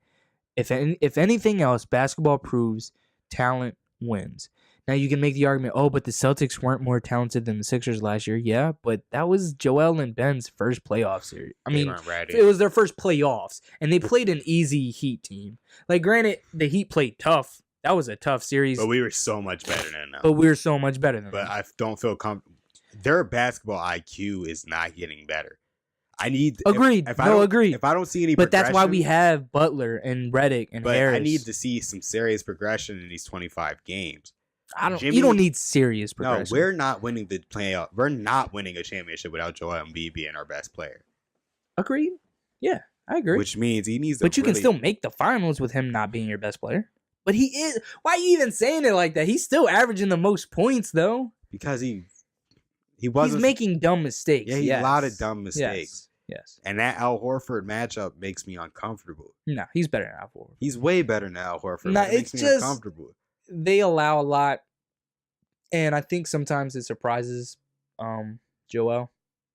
if anything else, basketball proves talent wins. Now you can make the argument, but the Celtics weren't more talented than the Sixers last year. Yeah, but that was Joel and Ben's first playoff series. I mean, it was their first playoffs, and they played an easy Heat team. Like, granted, the Heat played tough. That was a tough series. But we were so much better than them. But I don't feel comfortable. Their basketball IQ is not getting better. Agreed. Agreed. If I don't see any, but that's why we have Butler and Redick and Harris. I need to see some serious progression in these 25 games. You don't need serious progression. No, we're not winning the playoff. We're not winning a championship without Joel Embiid being our best player. Agreed. Yeah, I agree. Which means he needs to. But you can still make the finals with him not being your best player. But he is. Why are you even saying it like that? He's still averaging the most points though. Because he wasn't. He's making dumb mistakes. Yeah, a lot of dumb mistakes. Yes. And that Al Horford matchup makes me uncomfortable. No, he's better than Al Horford. He's way better than Al Horford. No, it makes me uncomfortable. They allow a lot, and I think sometimes it surprises Joel.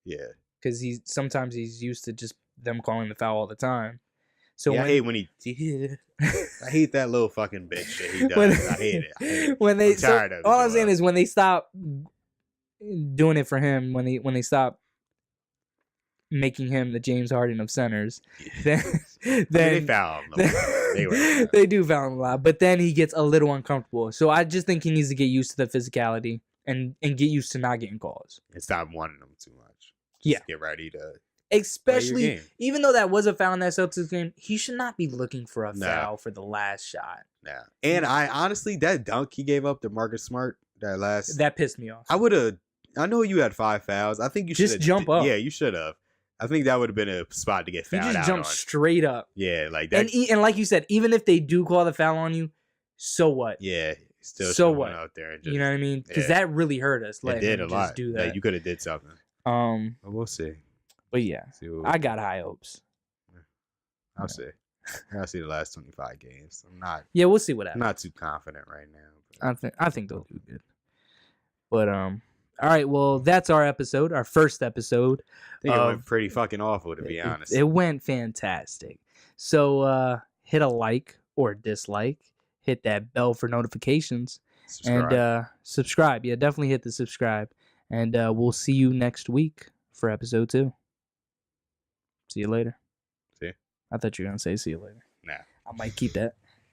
Yeah. Because sometimes he's used to just them calling the foul all the time. So I hate when he. I hate that little fucking bitch that he does. I hate it. When they, all I'm saying is when they stop doing it for him, when they stop making him the James Harden of centers, then they foul him. They do foul him a lot, but then he gets a little uncomfortable. So I just think he needs to get used to the physicality and get used to not getting calls. And stop wanting them too much. Just get ready to. Especially, even though that was a foul in that Celtics game, he should not be looking for a foul for the last shot. Yeah, and I honestly, that dunk he gave up to Marcus Smart, that pissed me off. I know you had 5 fouls. I think you should just jump up. Yeah, you should have. I think that would have been a spot to get fouled out on. You just jump straight up. Yeah, like that. And like you said, even if they do call the foul on you, so what? Yeah, still so what? Out there and you know what I mean? Because that really hurt us. It did a lot. Do that. Like, you could have did something. But we'll see. But yeah, I got high hopes. I'll see. I'll see the last 25 games. I'm not. Yeah, we'll see what happens. I'm not too confident right now. But I think they'll do good. But all right. Well, that's our episode. Our first episode. I think it went pretty fucking awful, to be honest. It went fantastic. So hit a like or dislike. Hit that bell for notifications. And subscribe. Yeah, definitely hit the subscribe. And we'll see you next week for episode 2. See you later. See? I thought you were going to say see you later. Nah. I might keep that.